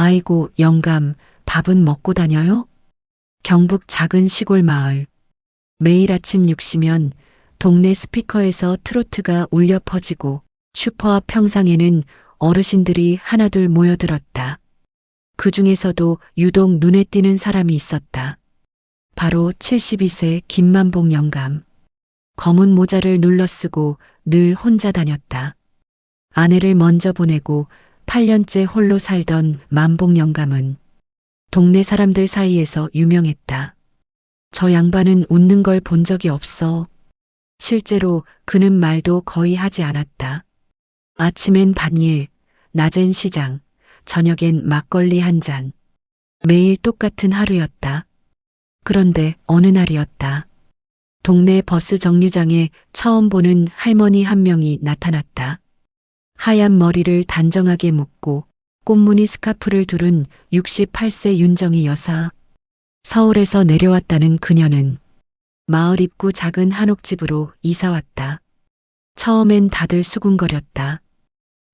아이고, 영감, 밥은 먹고 다녀요? 경북 작은 시골 마을. 매일 아침 6시면 동네 스피커에서 트로트가 울려 퍼지고 슈퍼 앞 평상에는 어르신들이 하나둘 모여들었다. 그 중에서도 유독 눈에 띄는 사람이 있었다. 바로 72세 김만복 영감. 검은 모자를 눌러쓰고 늘 혼자 다녔다. 아내를 먼저 보내고 8년째 홀로 살던 만복 영감은 동네 사람들 사이에서 유명했다. 저 양반은 웃는 걸 본 적이 없어. 실제로 그는 말도 거의 하지 않았다. 아침엔 밭일, 낮엔 시장, 저녁엔 막걸리 한 잔. 매일 똑같은 하루였다. 그런데 어느 날이었다. 동네 버스 정류장에 처음 보는 할머니 한 명이 나타났다. 하얀 머리를 단정하게 묶고 꽃무늬 스카프를 두른 68세 윤정희 여사. 서울에서 내려왔다는 그녀는 마을 입구 작은 한옥집으로 이사왔다. 처음엔 다들 수군거렸다.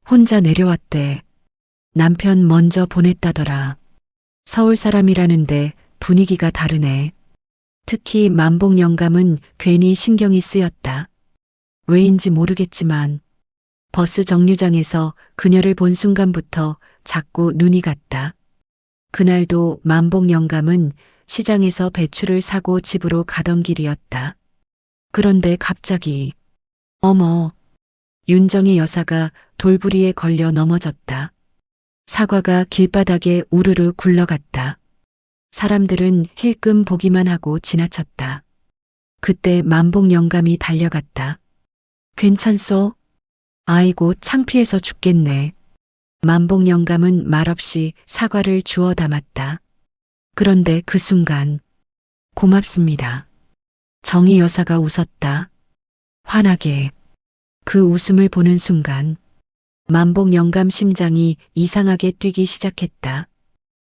혼자 내려왔대. 남편 먼저 보냈다더라. 서울 사람이라는데 분위기가 다르네. 특히 만복 영감은 괜히 신경이 쓰였다. 왜인지 모르겠지만 버스 정류장에서 그녀를 본 순간부터 자꾸 눈이 갔다. 그날도 만복 영감은 시장에서 배추를 사고 집으로 가던 길이었다. 그런데 갑자기 어머, 윤정희 여사가 돌부리에 걸려 넘어졌다. 사과가 길바닥에 우르르 굴러갔다. 사람들은 힐끔 보기만 하고 지나쳤다. 그때 만복 영감이 달려갔다. 괜찮소? 아이고, 창피해서 죽겠네. 만복 영감은 말없이 사과를 주워 담았다. 그런데 그 순간 고맙습니다. 정희 여사가 웃었다. 환하게. 그 웃음을 보는 순간 만복 영감 심장이 이상하게 뛰기 시작했다.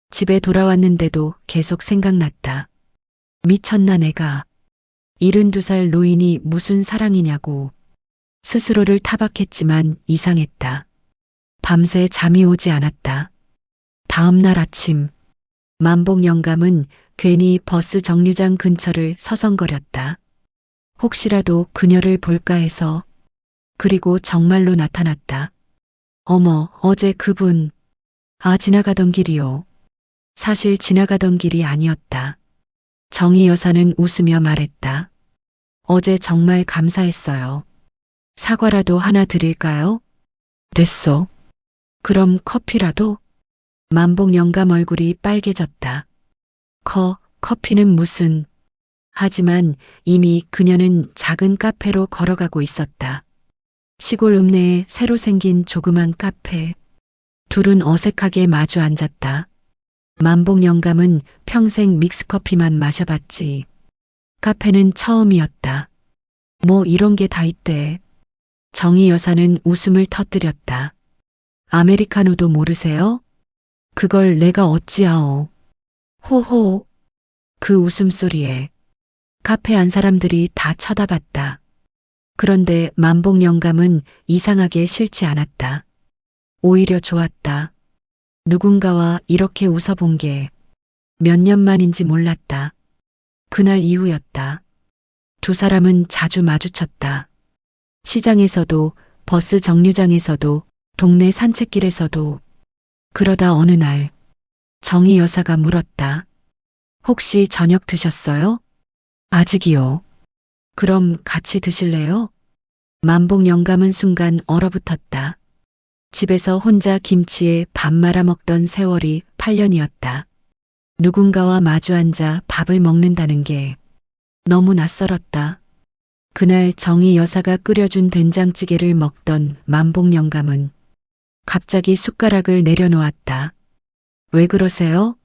집에 돌아왔는데도 계속 생각났다. 미쳤나 내가. 72살 노인이 무슨 사랑이냐고. 스스로를 타박했지만 이상했다. 밤새 잠이 오지 않았다. 다음 날 아침 만복 영감은 괜히 버스 정류장 근처를 서성거렸다. 혹시라도 그녀를 볼까 해서. 그리고 정말로 나타났다. 어머, 어제 그분. 아, 지나가던 길이요. 사실 지나가던 길이 아니었다. 정희 여사는 웃으며 말했다. 어제 정말 감사했어요. 사과라도 하나 드릴까요? 됐소. 그럼 커피라도? 만복 영감 얼굴이 빨개졌다. 커피는 무슨. 하지만 이미 그녀는 작은 카페로 걸어가고 있었다. 시골 읍내에 새로 생긴 조그만 카페. 둘은 어색하게 마주 앉았다. 만복 영감은 평생 믹스커피만 마셔봤지. 카페는 처음이었다. 뭐 이런 게 다 있대. 정희 여사는 웃음을 터뜨렸다. 아메리카노도 모르세요? 그걸 내가 어찌아오. 호호. 그 웃음소리에 카페 안 사람들이 다 쳐다봤다. 그런데 만복 영감은 이상하게 싫지 않았다. 오히려 좋았다. 누군가와 이렇게 웃어본 게 몇 년 만인지 몰랐다. 그날 이후였다. 두 사람은 자주 마주쳤다. 시장에서도, 버스 정류장에서도, 동네 산책길에서도. 그러다 어느 날 정희 여사가 물었다. 혹시 저녁 드셨어요? 아직이요. 그럼 같이 드실래요? 만복 영감은 순간 얼어붙었다. 집에서 혼자 김치에 밥 말아 먹던 세월이 8년이었다. 누군가와 마주 앉아 밥을 먹는다는 게 너무 낯설었다. 그날 정희 여사가 끓여준 된장찌개를 먹던 만복 영감은 갑자기 숟가락을 내려놓았다. 왜 그러세요?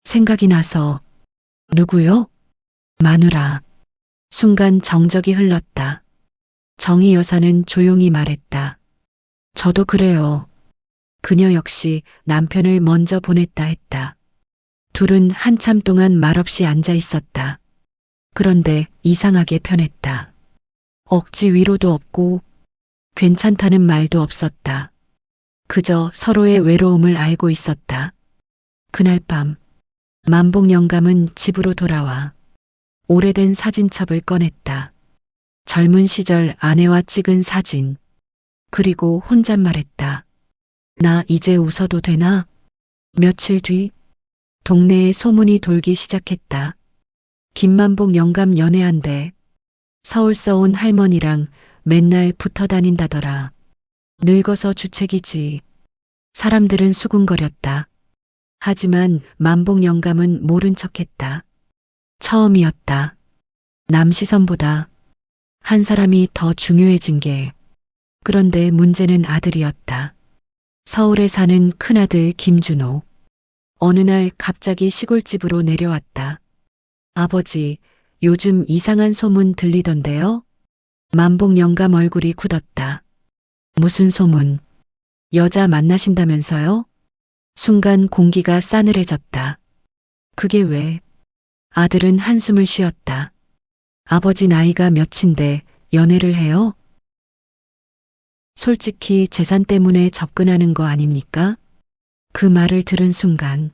생각이 나서. 누구요? 마누라. 순간 정적이 흘렀다. 정희 여사는 조용히 말했다. 저도 그래요. 그녀 역시 남편을 먼저 보냈다 했다. 둘은 한참 동안 말없이 앉아 있었다. 그런데 이상하게 편했다. 억지 위로도 없고 괜찮다는 말도 없었다. 그저 서로의 외로움을 알고 있었다. 그날 밤 만복 영감은 집으로 돌아와 오래된 사진첩을 꺼냈다. 젊은 시절 아내와 찍은 사진. 그리고 혼잣말했다. 나 이제 웃어도 되나? 며칠 뒤 동네에 소문이 돌기 시작했다. 김만복 영감 연애한대. 서울서 온 할머니랑 맨날 붙어 다닌다더라. 늙어서 주책이지. 사람들은 수군거렸다. 하지만 만복 영감은 모른 척했다. 처음이었다. 남 시선보다 한 사람이 더 중요해진 게. 그런데 문제는 아들이었다. 서울에 사는 큰아들 김준호. 어느 날 갑자기 시골집으로 내려왔다. 아버지, 요즘 이상한 소문 들리던데요? 만복 영감 얼굴이 굳었다. 무슨 소문? 여자 만나신다면서요? 순간 공기가 싸늘해졌다. 그게 왜? 아들은 한숨을 쉬었다. 아버지 나이가 몇인데 연애를 해요? 솔직히 재산 때문에 접근하는 거 아닙니까? 그 말을 들은 순간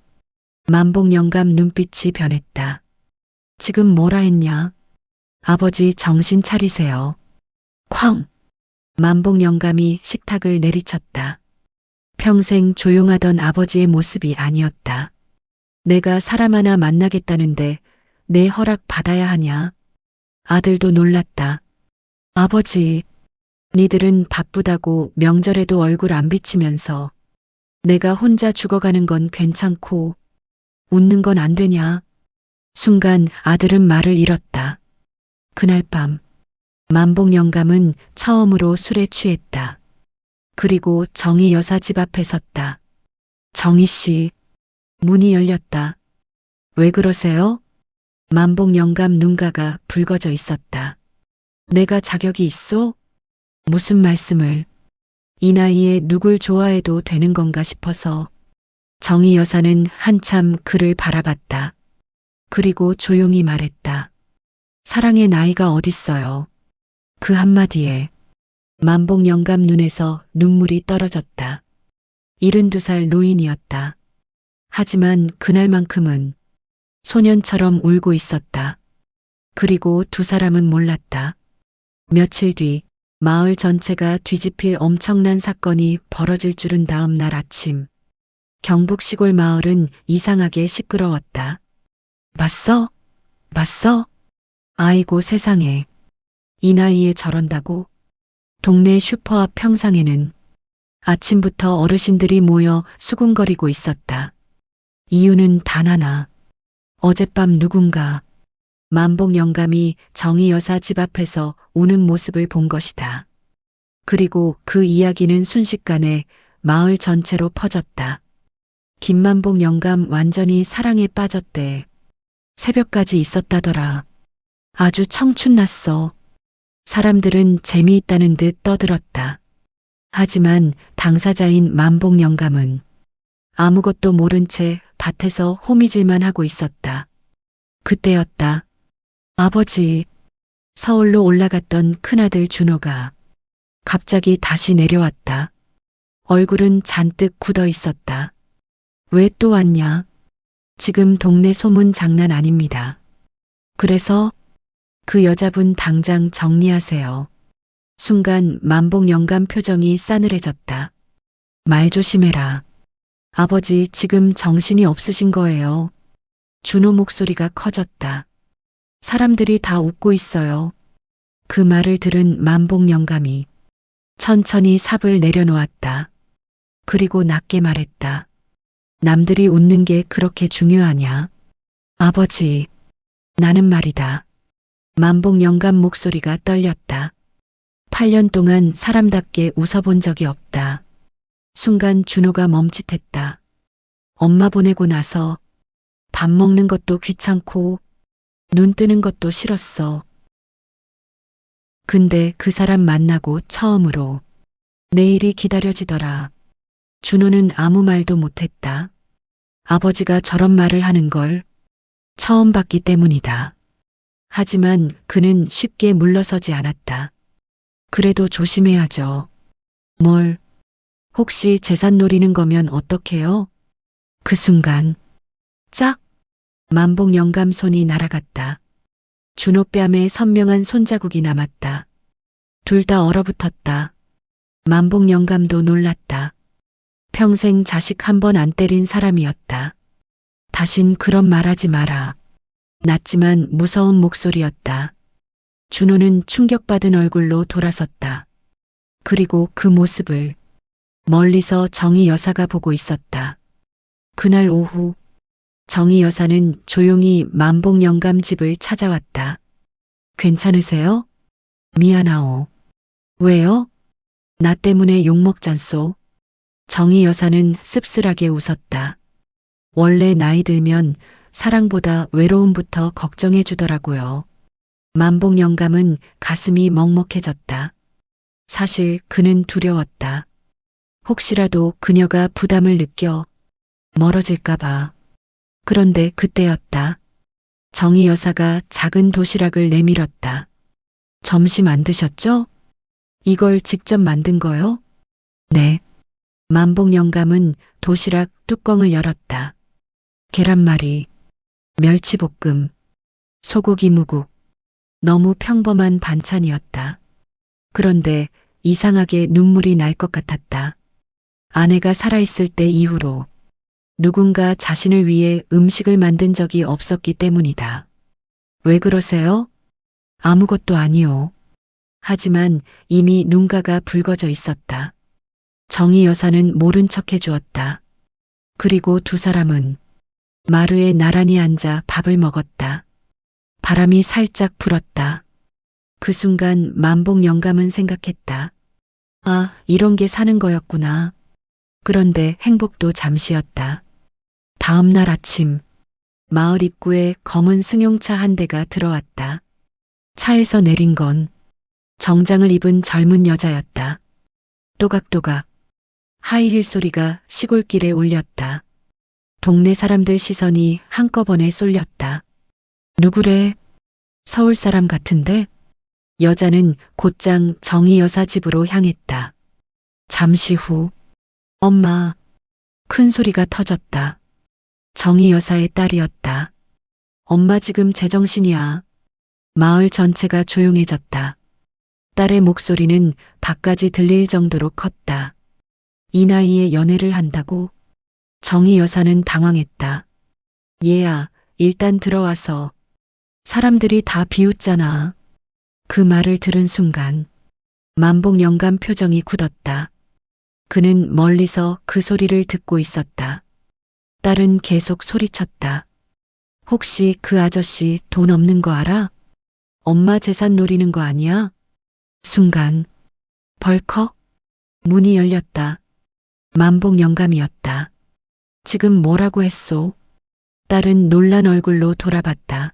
만복 영감 눈빛이 변했다. 지금 뭐라 했냐? 아버지 정신 차리세요. 쾅! 만복 영감이 식탁을 내리쳤다. 평생 조용하던 아버지의 모습이 아니었다. 내가 사람 하나 만나겠다는데 내 허락 받아야 하냐? 아들도 놀랐다. 아버지, 니들은 바쁘다고 명절에도 얼굴 안 비치면서 내가 혼자 죽어가는 건 괜찮고 웃는 건 안 되냐? 순간 아들은 말을 잃었다. 그날 밤 만복 영감은 처음으로 술에 취했다. 그리고 정희 여사 집 앞에 섰다. 정희 씨, 문이 열렸다. 왜 그러세요? 만복 영감 눈가가 붉어져 있었다. 내가 자격이 있어? 무슨 말씀을? 이 나이에 누굴 좋아해도 되는 건가 싶어서. 정희 여사는 한참 그를 바라봤다. 그리고 조용히 말했다. 사랑의 나이가 어딨어요. 그 한마디에 만복 영감 눈에서 눈물이 떨어졌다. 72살 노인이었다. 하지만 그날만큼은 소년처럼 울고 있었다. 그리고 두 사람은 몰랐다. 며칠 뒤 마을 전체가 뒤집힐 엄청난 사건이 벌어질 줄은 다음 날 아침. 경북 시골 마을은 이상하게 시끄러웠다. 봤어? 봤어? 아이고 세상에. 이 나이에 저런다고? 동네 슈퍼 앞 평상에는 아침부터 어르신들이 모여 수군거리고 있었다. 이유는 단 하나. 어젯밤 누군가 만복 영감이 정희 여사 집 앞에서 우는 모습을 본 것이다. 그리고 그 이야기는 순식간에 마을 전체로 퍼졌다. 김만복 영감 완전히 사랑에 빠졌대. 새벽까지 있었다더라. 아주 청춘났어. 사람들은 재미있다는 듯 떠들었다. 하지만 당사자인 만복 영감은 아무것도 모른 채 밭에서 호미질만 하고 있었다. 그때였다. 아버지, 서울로 올라갔던 큰아들 준호가 갑자기 다시 내려왔다. 얼굴은 잔뜩 굳어 있었다. 왜 또 왔냐? 지금 동네 소문 장난 아닙니다. 그래서 그 여자분 당장 정리하세요. 순간 만복 영감 표정이 싸늘해졌다. 말 조심해라. 아버지 지금 정신이 없으신 거예요. 준호 목소리가 커졌다. 사람들이 다 웃고 있어요. 그 말을 들은 만복 영감이 천천히 삽을 내려놓았다. 그리고 낮게 말했다. 남들이 웃는 게 그렇게 중요하냐? 아버지, 나는 말이다. 만복 영감 목소리가 떨렸다. 8년 동안 사람답게 웃어본 적이 없다. 순간 준호가 멈칫했다. 엄마 보내고 나서 밥 먹는 것도 귀찮고 눈 뜨는 것도 싫었어. 근데 그 사람 만나고 처음으로 내일이 기다려지더라. 준호는 아무 말도 못했다. 아버지가 저런 말을 하는 걸 처음 봤기 때문이다. 하지만 그는 쉽게 물러서지 않았다. 그래도 조심해야죠. 뭘? 혹시 재산 노리는 거면 어떡해요? 그 순간 짝! 만복 영감 손이 날아갔다. 준호 뺨에 선명한 손자국이 남았다. 둘 다 얼어붙었다. 만복 영감도 놀랐다. 평생 자식 한 번 안 때린 사람이었다. 다신 그런 말 하지 마라. 낮지만 무서운 목소리였다. 준호는 충격받은 얼굴로 돌아섰다. 그리고 그 모습을 멀리서 정희 여사가 보고 있었다. 그날 오후 정희 여사는 조용히 만복 영감 집을 찾아왔다. 괜찮으세요? 미안하오. 왜요? 나 때문에 욕먹잖소. 정희 여사는 씁쓸하게 웃었다. 원래 나이 들면 사랑보다 외로움부터 걱정해 주더라고요. 만복 영감은 가슴이 먹먹해졌다. 사실 그는 두려웠다. 혹시라도 그녀가 부담을 느껴 멀어질까봐. 그런데 그때였다. 정희 여사가 작은 도시락을 내밀었다. 점심 안 드셨죠? 이걸 직접 만든 거요? 네. 만복 영감은 도시락 뚜껑을 열었다. 계란말이, 멸치볶음, 소고기 무국. 너무 평범한 반찬이었다. 그런데 이상하게 눈물이 날 것 같았다. 아내가 살아있을 때 이후로 누군가 자신을 위해 음식을 만든 적이 없었기 때문이다. 왜 그러세요? 아무것도 아니요. 하지만 이미 눈가가 붉어져 있었다. 정희 여사는 모른 척 해주었다. 그리고 두 사람은 마루에 나란히 앉아 밥을 먹었다. 바람이 살짝 불었다. 그 순간 만복 영감은 생각했다. 아, 이런 게 사는 거였구나. 그런데 행복도 잠시였다. 다음 날 아침, 마을 입구에 검은 승용차 한 대가 들어왔다. 차에서 내린 건 정장을 입은 젊은 여자였다. 또각또각 하이힐 소리가 시골길에 울렸다. 동네 사람들 시선이 한꺼번에 쏠렸다. 누구래? 서울 사람 같은데? 여자는 곧장 정희 여사 집으로 향했다. 잠시 후, 엄마, 큰 소리가 터졌다. 정희 여사의 딸이었다. 엄마 지금 제정신이야. 마을 전체가 조용해졌다. 딸의 목소리는 밖까지 들릴 정도로 컸다. 이 나이에 연애를 한다고? 정희 여사는 당황했다. 얘야, 일단 들어와서. 사람들이 다 비웃잖아. 그 말을 들은 순간 만복 영감 표정이 굳었다. 그는 멀리서 그 소리를 듣고 있었다. 딸은 계속 소리쳤다. 혹시 그 아저씨 돈 없는 거 알아? 엄마 재산 노리는 거 아니야? 순간 벌컥 문이 열렸다. 만복 영감이었다. 지금 뭐라고 했소? 딸은 놀란 얼굴로 돌아봤다.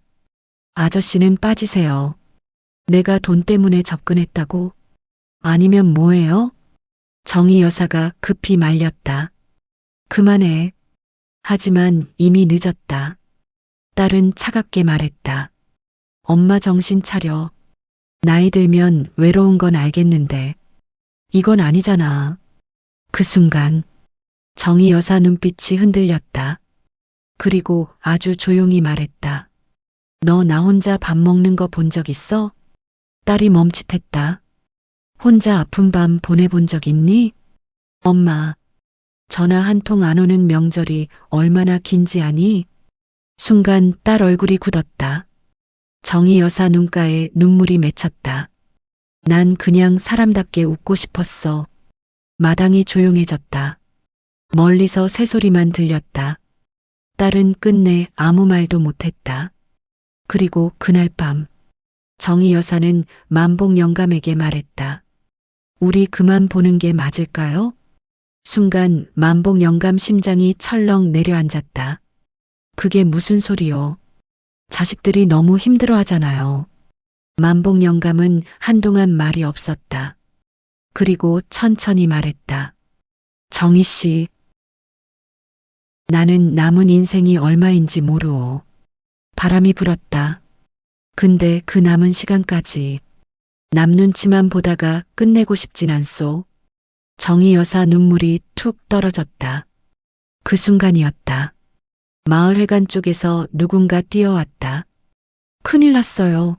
아저씨는 빠지세요. 내가 돈 때문에 접근했다고? 아니면 뭐예요? 정희 여사가 급히 말렸다. 그만해. 하지만 이미 늦었다. 딸은 차갑게 말했다. 엄마 정신 차려. 나이 들면 외로운 건 알겠는데 이건 아니잖아. 그 순간 정희 여사 눈빛이 흔들렸다. 그리고 아주 조용히 말했다. 너 나 혼자 밥 먹는 거 본 적 있어? 딸이 멈칫했다. 혼자 아픈 밤 보내본 적 있니? 엄마, 전화 한 통 안 오는 명절이 얼마나 긴지 아니? 순간 딸 얼굴이 굳었다. 정희 여사 눈가에 눈물이 맺혔다. 난 그냥 사람답게 웃고 싶었어. 마당이 조용해졌다. 멀리서 새소리만 들렸다. 딸은 끝내 아무 말도 못했다. 그리고 그날 밤 정희 여사는 만복 영감에게 말했다. 우리 그만 보는 게 맞을까요? 순간 만복 영감 심장이 철렁 내려앉았다. 그게 무슨 소리요? 자식들이 너무 힘들어하잖아요. 만복 영감은 한동안 말이 없었다. 그리고 천천히 말했다. 정희 씨, 나는 남은 인생이 얼마인지 모르오. 바람이 불었다. 근데 그 남은 시간까지 남 눈치만 보다가 끝내고 싶진 않소. 정희 여사 눈물이 툭 떨어졌다. 그 순간이었다. 마을회관 쪽에서 누군가 뛰어왔다. 큰일 났어요.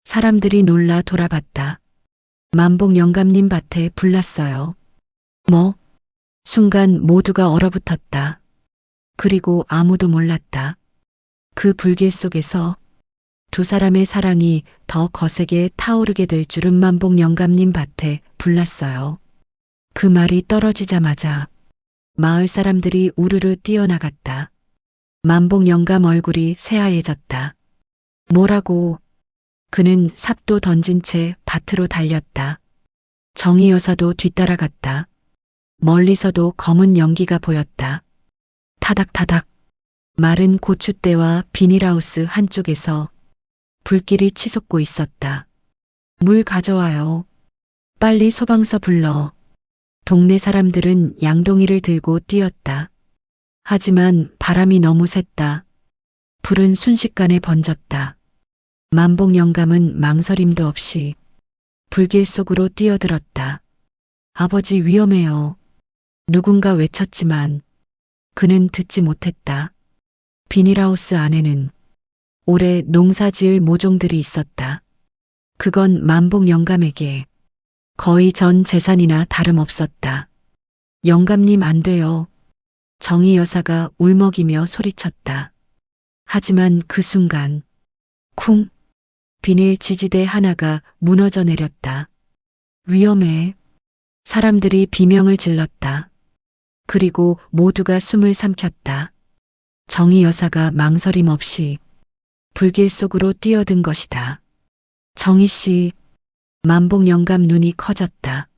사람들이 놀라 돌아봤다. 만복 영감님 밭에 불 났어요. 뭐? 순간 모두가 얼어붙었다. 그리고 아무도 몰랐다. 그 불길 속에서 두 사람의 사랑이 더 거세게 타오르게 될 줄은. 만복 영감님 밭에 불 났어요. 그 말이 떨어지자마자 마을 사람들이 우르르 뛰어나갔다. 만복 영감 얼굴이 새하얘졌다. 뭐라고? 그는 삽도 던진 채 밭으로 달렸다. 정희 여사도 뒤따라갔다. 멀리서도 검은 연기가 보였다. 타닥타닥. 마른 고추대와 비닐하우스 한쪽에서 불길이 치솟고 있었다. 물 가져와요. 빨리 소방서 불러. 동네 사람들은 양동이를 들고 뛰었다. 하지만 바람이 너무 셌다. 불은 순식간에 번졌다. 만복 영감은 망설임도 없이 불길 속으로 뛰어들었다. 아버지 위험해요. 누군가 외쳤지만 그는 듣지 못했다. 비닐하우스 안에는 올해 농사 지을 모종들이 있었다. 그건 만복 영감에게 거의 전 재산이나 다름없었다. 영감님 안 돼요. 정희 여사가 울먹이며 소리쳤다. 하지만 그 순간 쿵! 비닐 지지대 하나가 무너져 내렸다. 위험해. 사람들이 비명을 질렀다. 그리고 모두가 숨을 삼켰다. 정희 여사가 망설임 없이 불길 속으로 뛰어든 것이다. 정희 씨, 만복 영감 눈이 커졌다.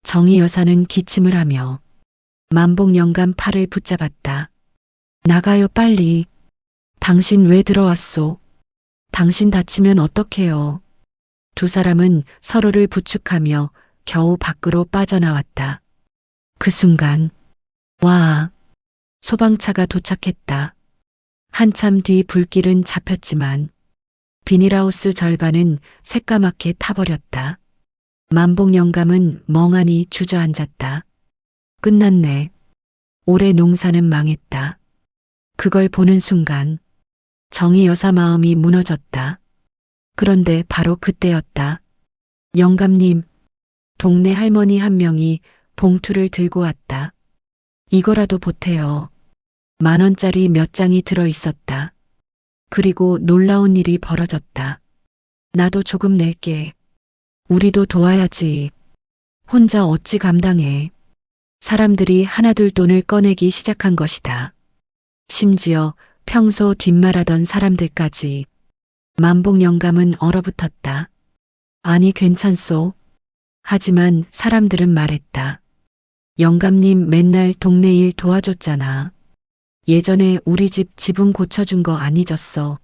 정희 여사는 기침을 하며 만복 영감 팔을 붙잡았다. 나가요 빨리. 당신 왜 들어왔소? 당신 다치면 어떡해요? 두 사람은 서로를 부축하며 겨우 밖으로 빠져나왔다. 그 순간 와! 소방차가 도착했다. 한참 뒤 불길은 잡혔지만 비닐하우스 절반은 새까맣게 타버렸다. 만복 영감은 멍하니 주저앉았다. 끝났네. 올해 농사는 망했다. 그걸 보는 순간 정희 여사 마음이 무너졌다. 그런데 바로 그때였다. 영감님, 동네 할머니 한 명이 봉투를 들고 왔다. 이거라도 보태요. 10,000원짜리 몇 장이 들어 있었다. 그리고 놀라운 일이 벌어졌다. 나도 조금 낼게. 우리도 도와야지. 혼자 어찌 감당해. 사람들이 하나둘 돈을 꺼내기 시작한 것이다. 심지어 평소 뒷말하던 사람들까지. 만복 영감은 얼어붙었다. 아니 괜찮소. 하지만 사람들은 말했다. 영감님 맨날 동네 일 도와줬잖아. 예전에 우리 집 지붕 고쳐준 거 안 잊었어.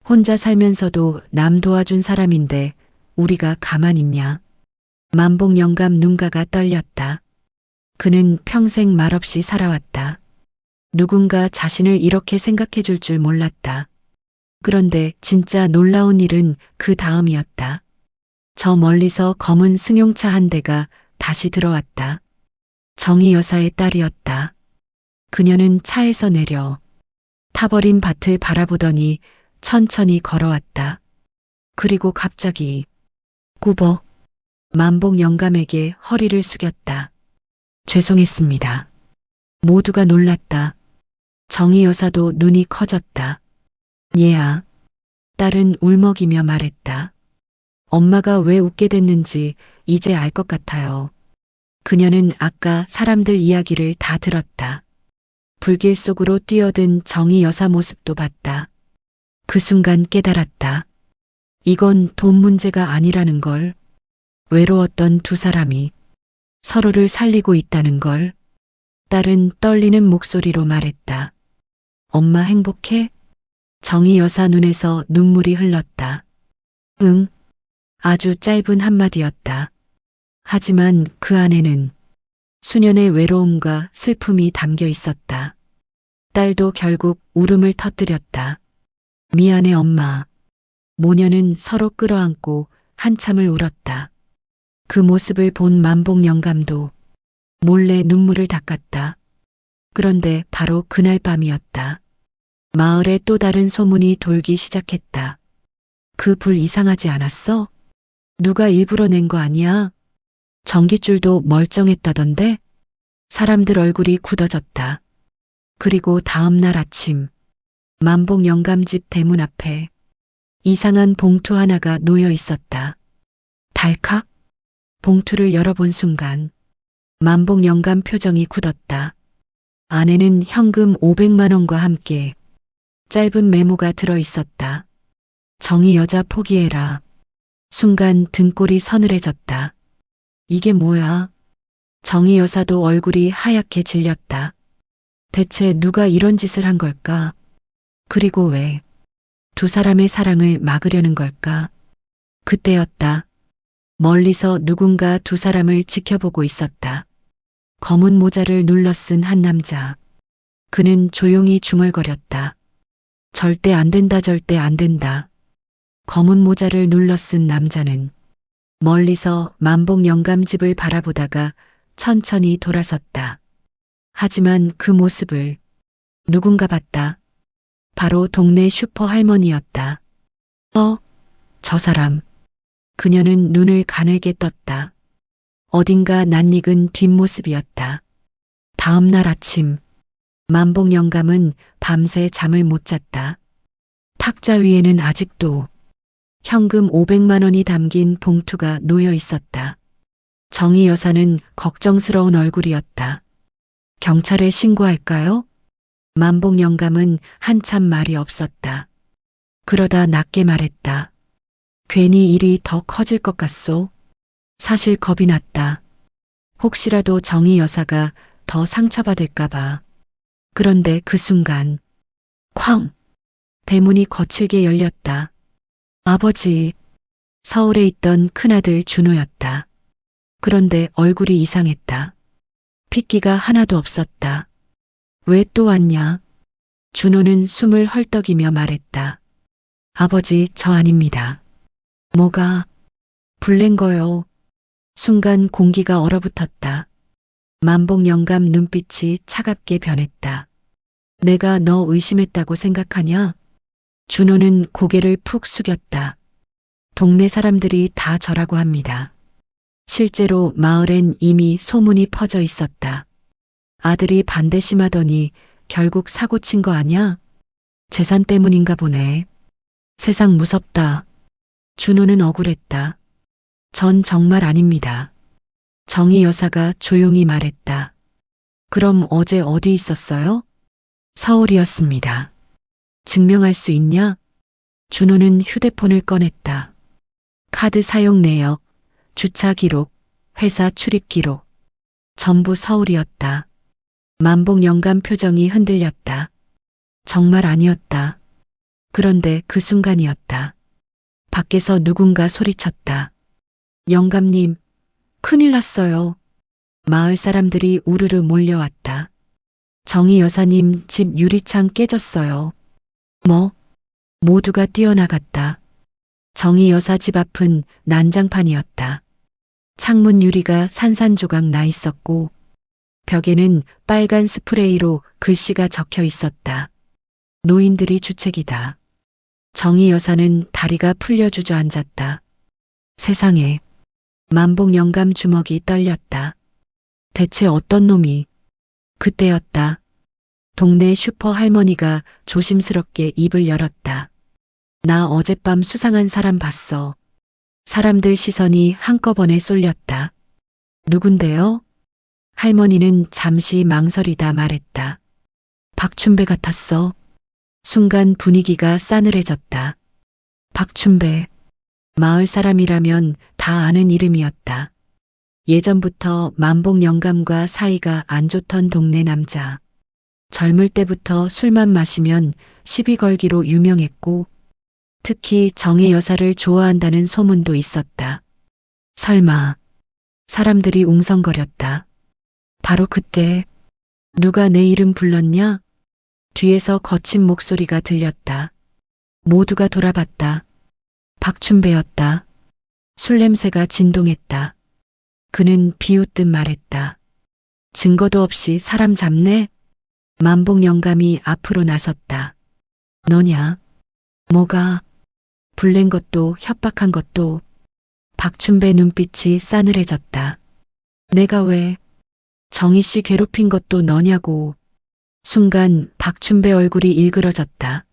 혼자 살면서도 남 도와준 사람인데 우리가 가만 있냐. 만복 영감 눈가가 떨렸다. 그는 평생 말없이 살아왔다. 누군가 자신을 이렇게 생각해 줄 줄 몰랐다. 그런데 진짜 놀라운 일은 그 다음이었다. 저 멀리서 검은 승용차 한 대가 다시 들어왔다. 정희 여사의 딸이었다. 그녀는 차에서 내려 타버린 밭을 바라보더니 천천히 걸어왔다. 그리고 갑자기 꾸벅 만복 영감에게 허리를 숙였다. 죄송했습니다. 모두가 놀랐다. 정희 여사도 눈이 커졌다. 얘야. 딸은 울먹이며 말했다. 엄마가 왜 웃게 됐는지 이제 알 것 같아요. 그녀는 아까 사람들 이야기를 다 들었다. 불길 속으로 뛰어든 정희 여사 모습도 봤다. 그 순간 깨달았다. 이건 돈 문제가 아니라는 걸. 외로웠던 두 사람이 서로를 살리고 있다는 걸. 딸은 떨리는 목소리로 말했다. 엄마 행복해? 정희 여사 눈에서 눈물이 흘렀다. 응. 아주 짧은 한마디였다. 하지만 그 안에는 수년의 외로움과 슬픔이 담겨 있었다. 딸도 결국 울음을 터뜨렸다. 미안해 엄마. 모녀는 서로 끌어안고 한참을 울었다. 그 모습을 본 만복 영감도 몰래 눈물을 닦았다. 그런데 바로 그날 밤이었다. 마을에 또 다른 소문이 돌기 시작했다. 그 불 이상하지 않았어? 누가 일부러 낸 거 아니야? 전깃줄도 멀쩡했다던데? 사람들 얼굴이 굳어졌다. 그리고 다음 날 아침, 만복 영감집 대문 앞에 이상한 봉투 하나가 놓여 있었다. 달칵? 봉투를 열어본 순간 만복 영감 표정이 굳었다. 안에는 현금 500만 원과 함께 짧은 메모가 들어 있었다. 정희 여자 포기해라. 순간 등골이 서늘해졌다. 이게 뭐야? 정희 여사도 얼굴이 하얗게 질렸다. 대체 누가 이런 짓을 한 걸까? 그리고 왜 두 사람의 사랑을 막으려는 걸까? 그때였다. 멀리서 누군가 두 사람을 지켜보고 있었다. 검은 모자를 눌러 쓴 한 남자. 그는 조용히 중얼거렸다. 절대 안 된다, 절대 안 된다. 검은 모자를 눌러 쓴 남자는 멀리서 만복 영감집을 바라보다가 천천히 돌아섰다. 하지만 그 모습을 누군가 봤다. 바로 동네 슈퍼 할머니였다. 저 사람. 그녀는 눈을 가늘게 떴다. 어딘가 낯익은 뒷모습이었다. 다음 날 아침, 만복 영감은 밤새 잠을 못 잤다. 탁자 위에는 아직도 현금 500만 원이 담긴 봉투가 놓여 있었다. 정희 여사는 걱정스러운 얼굴이었다. 경찰에 신고할까요? 만복 영감은 한참 말이 없었다. 그러다 낮게 말했다. 괜히 일이 더 커질 것 같소. 사실 겁이 났다. 혹시라도 정희 여사가 더 상처받을까봐. 그런데 그 순간 쾅! 대문이 거칠게 열렸다. 아버지, 서울에 있던 큰아들 준호였다. 그런데 얼굴이 이상했다. 핏기가 하나도 없었다. 왜 또 왔냐? 준호는 숨을 헐떡이며 말했다. 아버지, 저 아닙니다. 뭐가? 불낸 거요. 순간 공기가 얼어붙었다. 만복 영감 눈빛이 차갑게 변했다. 내가 너 의심했다고 생각하냐? 준호는 고개를 푹 숙였다. 동네 사람들이 다 저라고 합니다. 실제로 마을엔 이미 소문이 퍼져 있었다. 아들이 반대 심하더니 결국 사고 친 거 아냐? 재산 때문인가 보네. 세상 무섭다. 준호는 억울했다. 전 정말 아닙니다. 정희 여사가 조용히 말했다. 그럼 어제 어디 있었어요? 서울이었습니다. 증명할 수 있냐? 준호는 휴대폰을 꺼냈다. 카드 사용 내역, 주차 기록, 회사 출입 기록. 전부 서울이었다. 만복 영감 표정이 흔들렸다. 정말 아니었다. 그런데 그 순간이었다. 밖에서 누군가 소리쳤다. 영감님, 큰일 났어요. 마을 사람들이 우르르 몰려왔다. 정희 여사님 집 유리창 깨졌어요. 뭐? 모두가 뛰어나갔다. 정희 여사 집 앞은 난장판이었다. 창문 유리가 산산조각 나 있었고 벽에는 빨간 스프레이로 글씨가 적혀 있었다. 노인들이 주책이다. 정희 여사는 다리가 풀려 주저앉았다. 세상에. 만복 영감 주먹이 떨렸다. 대체 어떤 놈이. 그때였다. 동네 슈퍼 할머니가 조심스럽게 입을 열었다. 나 어젯밤 수상한 사람 봤어. 사람들 시선이 한꺼번에 쏠렸다. 누군데요? 할머니는 잠시 망설이다 말했다. 박춘배 같았어. 순간 분위기가 싸늘해졌다. 박춘배. 마을 사람이라면 다 아는 이름이었다. 예전부터 만복 영감과 사이가 안 좋던 동네 남자. 젊을 때부터 술만 마시면 시비 걸기로 유명했고 특히 정희 여사를 좋아한다는 소문도 있었다. 설마. 사람들이 웅성거렸다. 바로 그때 누가 내 이름 불렀냐? 뒤에서 거친 목소리가 들렸다. 모두가 돌아봤다. 박춘배였다. 술 냄새가 진동했다. 그는 비웃듯 말했다. 증거도 없이 사람 잡네? 만복 영감이 앞으로 나섰다. 너냐? 뭐가? 불낸 것도 협박한 것도. 박춘배 눈빛이 싸늘해졌다. 내가 왜? 정희 씨 괴롭힌 것도 너냐고. 순간 박춘배 얼굴이 일그러졌다.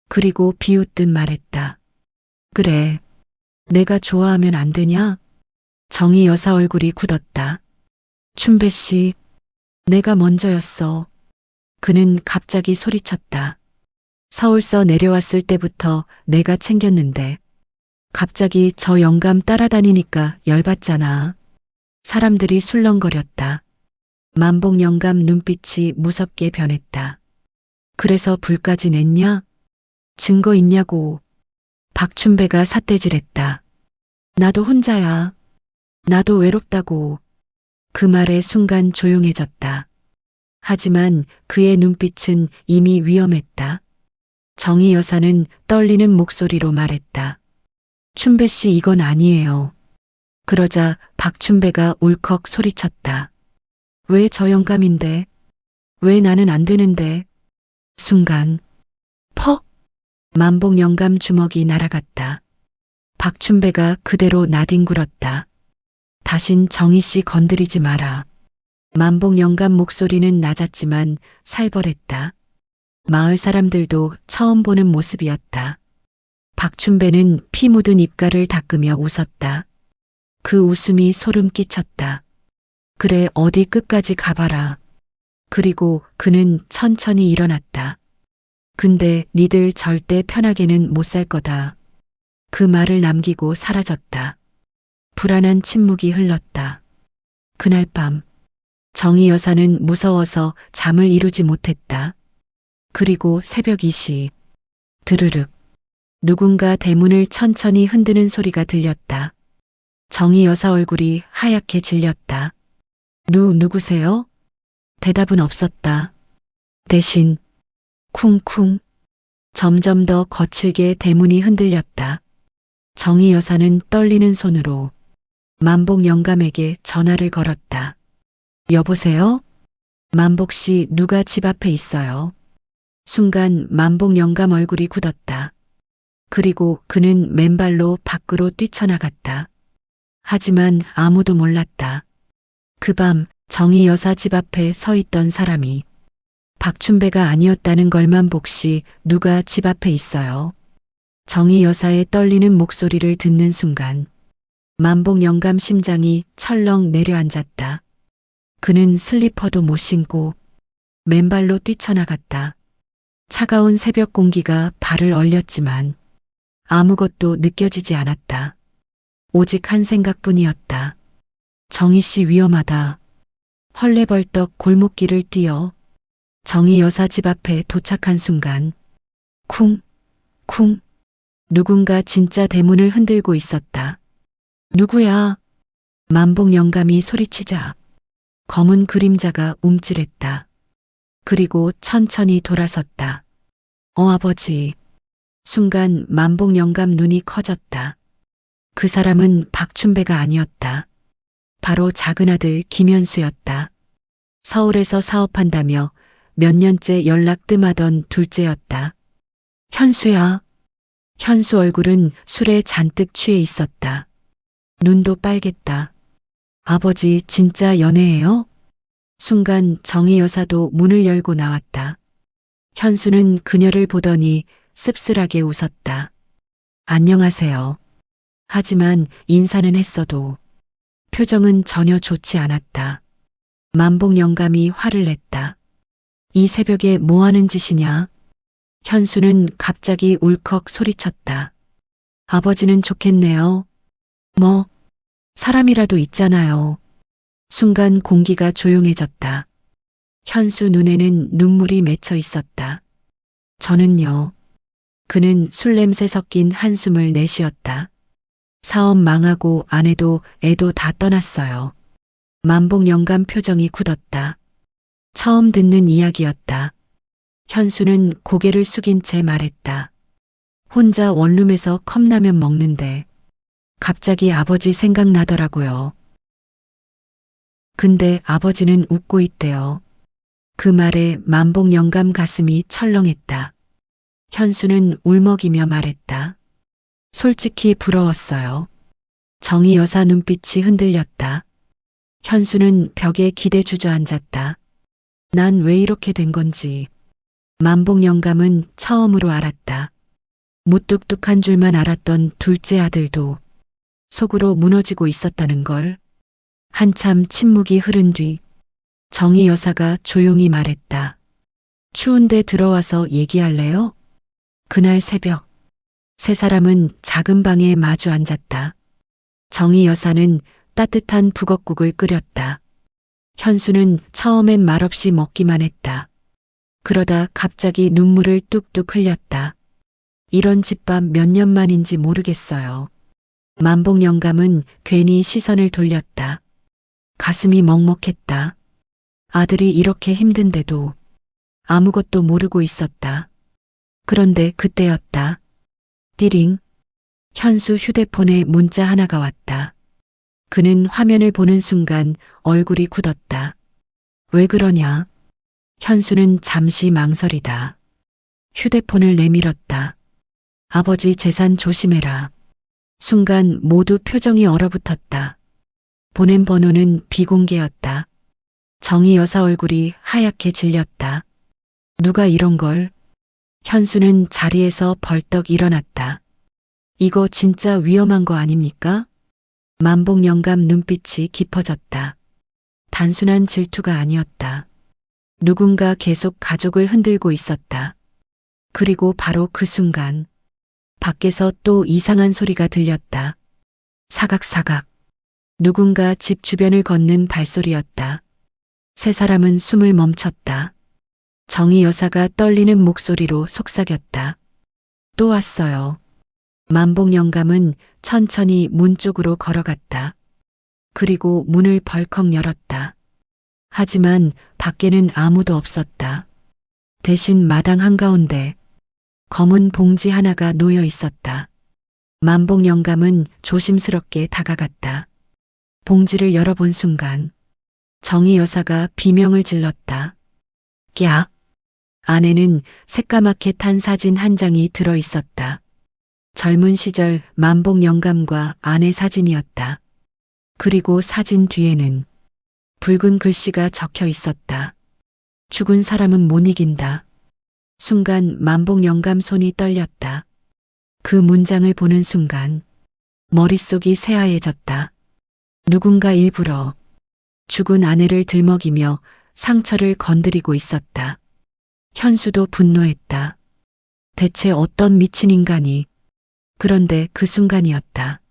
그리고 비웃듯 말했다. 그래. 내가 좋아하면 안 되냐? 정희 여사 얼굴이 굳었다. 춘배 씨, 내가 먼저였어. 그는 갑자기 소리쳤다. 서울서 내려왔을 때부터 내가 챙겼는데 갑자기 저 영감 따라다니니까 열받잖아. 사람들이 술렁거렸다. 만복 영감 눈빛이 무섭게 변했다. 그래서 불까지 냈냐? 증거 있냐고. 박춘배가 삿대질했다. 나도 혼자야. 나도 외롭다고. 그 말에 순간 조용해졌다. 하지만 그의 눈빛은 이미 위험했다. 정희 여사는 떨리는 목소리로 말했다. 춘배 씨 이건 아니에요. 그러자 박춘배가 울컥 소리쳤다. 왜 저 영감인데? 왜 나는 안 되는데? 순간 퍽! 만복 영감 주먹이 날아갔다. 박춘배가 그대로 나뒹굴었다. 다신 정희 씨 건드리지 마라. 만복 영감 목소리는 낮았지만 살벌했다. 마을 사람들도 처음 보는 모습이었다. 박춘배는 피 묻은 입가를 닦으며 웃었다. 그 웃음이 소름 끼쳤다. 그래 어디 끝까지 가봐라. 그리고 그는 천천히 일어났다. 근데 니들 절대 편하게는 못 살 거다. 그 말을 남기고 사라졌다. 불안한 침묵이 흘렀다. 그날 밤 정희 여사는 무서워서 잠을 이루지 못했다. 그리고 새벽 2시 드르륵 누군가 대문을 천천히 흔드는 소리가 들렸다. 정희 여사 얼굴이 하얗게 질렸다. 누구세요? 대답은 없었다. 대신 쿵쿵 점점 더 거칠게 대문이 흔들렸다. 정희 여사는 떨리는 손으로 만복 영감에게 전화를 걸었다. 여보세요? 만복 씨 누가 집 앞에 있어요? 순간 만복 영감 얼굴이 굳었다. 그리고 그는 맨발로 밖으로 뛰쳐나갔다. 하지만 아무도 몰랐다. 그 밤 정희 여사 집 앞에 서 있던 사람이 박춘배가 아니었다는 걸 만복 씨 누가 집 앞에 있어요? 정희 여사의 떨리는 목소리를 듣는 순간 만복 영감 심장이 철렁 내려앉았다. 그는 슬리퍼도 못 신고 맨발로 뛰쳐나갔다. 차가운 새벽 공기가 발을 얼렸지만 아무것도 느껴지지 않았다. 오직 한 생각뿐이었다. 정희 씨 위험하다. 헐레벌떡 골목길을 뛰어 정희 여사 집 앞에 도착한 순간 쿵, 쿵 누군가 진짜 대문을 흔들고 있었다. 누구야? 만복 영감이 소리치자 검은 그림자가 움찔했다. 그리고 천천히 돌아섰다. 아버지. 순간 만복 영감 눈이 커졌다. 그 사람은 박춘배가 아니었다. 바로 작은 아들 김현수였다. 서울에서 사업한다며 몇 년째 연락 뜸하던 둘째였다. 현수야. 현수 얼굴은 술에 잔뜩 취해 있었다. 눈도 빨갰다. 아버지 진짜 연애해요? 순간 정희 여사도 문을 열고 나왔다. 현수는 그녀를 보더니 씁쓸하게 웃었다. 안녕하세요. 하지만 인사는 했어도 표정은 전혀 좋지 않았다. 만복 영감이 화를 냈다. 이 새벽에 뭐 하는 짓이냐? 현수는 갑자기 울컥 소리쳤다. 아버지는 좋겠네요. 뭐, 사람이라도 있잖아요. 순간 공기가 조용해졌다. 현수 눈에는 눈물이 맺혀 있었다. 저는요. 그는 술 냄새 섞인 한숨을 내쉬었다. 사업 망하고 아내도 애도 다 떠났어요. 만복 영감 표정이 굳었다. 처음 듣는 이야기였다. 현수는 고개를 숙인 채 말했다. 혼자 원룸에서 컵라면 먹는데 갑자기 아버지 생각나더라고요. 근데 아버지는 웃고 있대요. 그 말에 만복 영감 가슴이 철렁했다. 현수는 울먹이며 말했다. 솔직히 부러웠어요. 정희 여사 눈빛이 흔들렸다. 현수는 벽에 기대 주저앉았다. 난 왜 이렇게 된 건지. 만복 영감은 처음으로 알았다. 무뚝뚝한 줄만 알았던 둘째 아들도 속으로 무너지고 있었다는 걸. 한참 침묵이 흐른 뒤 정희 여사가 조용히 말했다. 추운데 들어와서 얘기할래요? 그날 새벽 세 사람은 작은 방에 마주 앉았다. 정희 여사는 따뜻한 북엇국을 끓였다. 현수는 처음엔 말없이 먹기만 했다. 그러다 갑자기 눈물을 뚝뚝 흘렸다. 이런 집밥 몇 년 만인지 모르겠어요. 만복 영감은 괜히 시선을 돌렸다. 가슴이 먹먹했다. 아들이 이렇게 힘든데도 아무것도 모르고 있었다. 그런데 그때였다. 띠링. 현수 휴대폰에 문자 하나가 왔다. 그는 화면을 보는 순간 얼굴이 굳었다. 왜 그러냐? 현수는 잠시 망설이다. 휴대폰을 내밀었다. 아버지 재산 조심해라. 순간 모두 표정이 얼어붙었다. 보낸 번호는 비공개였다. 정희 여사 얼굴이 하얗게 질렸다. 누가 이런 걸? 현수는 자리에서 벌떡 일어났다. 이거 진짜 위험한 거 아닙니까? 만복 영감 눈빛이 깊어졌다. 단순한 질투가 아니었다. 누군가 계속 가족을 흔들고 있었다. 그리고 바로 그 순간 밖에서 또 이상한 소리가 들렸다. 사각사각. 누군가 집 주변을 걷는 발소리였다. 세 사람은 숨을 멈췄다. 정희 여사가 떨리는 목소리로 속삭였다. 또 왔어요. 만복 영감은 천천히 문 쪽으로 걸어갔다. 그리고 문을 벌컥 열었다. 하지만 밖에는 아무도 없었다. 대신 마당 한가운데 검은 봉지 하나가 놓여 있었다. 만복 영감은 조심스럽게 다가갔다. 봉지를 열어본 순간 정희 여사가 비명을 질렀다. 야! 안에는 새까맣게 탄 사진 한 장이 들어 있었다. 젊은 시절 만복 영감과 아내 사진이었다. 그리고 사진 뒤에는 붉은 글씨가 적혀 있었다. 죽은 사람은 못 이긴다. 순간 만복 영감 손이 떨렸다. 그 문장을 보는 순간 머릿속이 새하얘졌다. 누군가 일부러 죽은 아내를 들먹이며 상처를 건드리고 있었다. 현수도 분노했다. 대체 어떤 미친 인간이. 그런데 그 순간이었다.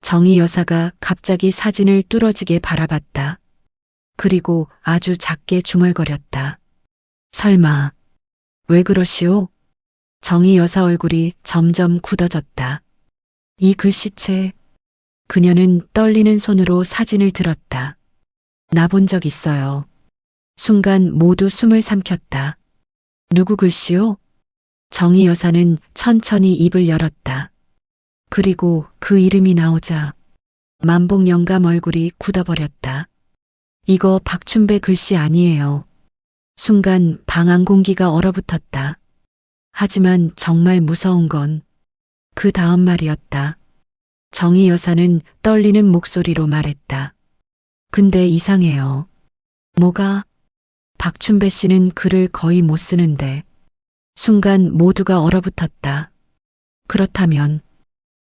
정희 여사가 갑자기 사진을 뚫어지게 바라봤다. 그리고 아주 작게 중얼거렸다. 설마, 왜 그러시오? 정희 여사 얼굴이 점점 굳어졌다. 이 글씨체. 그녀는 떨리는 손으로 사진을 들었다. 나 본 적 있어요. 순간 모두 숨을 삼켰다. 누구 글씨오? 정희 여사는 천천히 입을 열었다. 그리고 그 이름이 나오자 만복 영감 얼굴이 굳어버렸다. 이거 박춘배 글씨 아니에요. 순간 방 안 공기가 얼어붙었다. 하지만 정말 무서운 건 그 다음 말이었다. 정희 여사는 떨리는 목소리로 말했다. 근데 이상해요. 뭐가? 박춘배 씨는 글을 거의 못 쓰는데. 순간 모두가 얼어붙었다. 그렇다면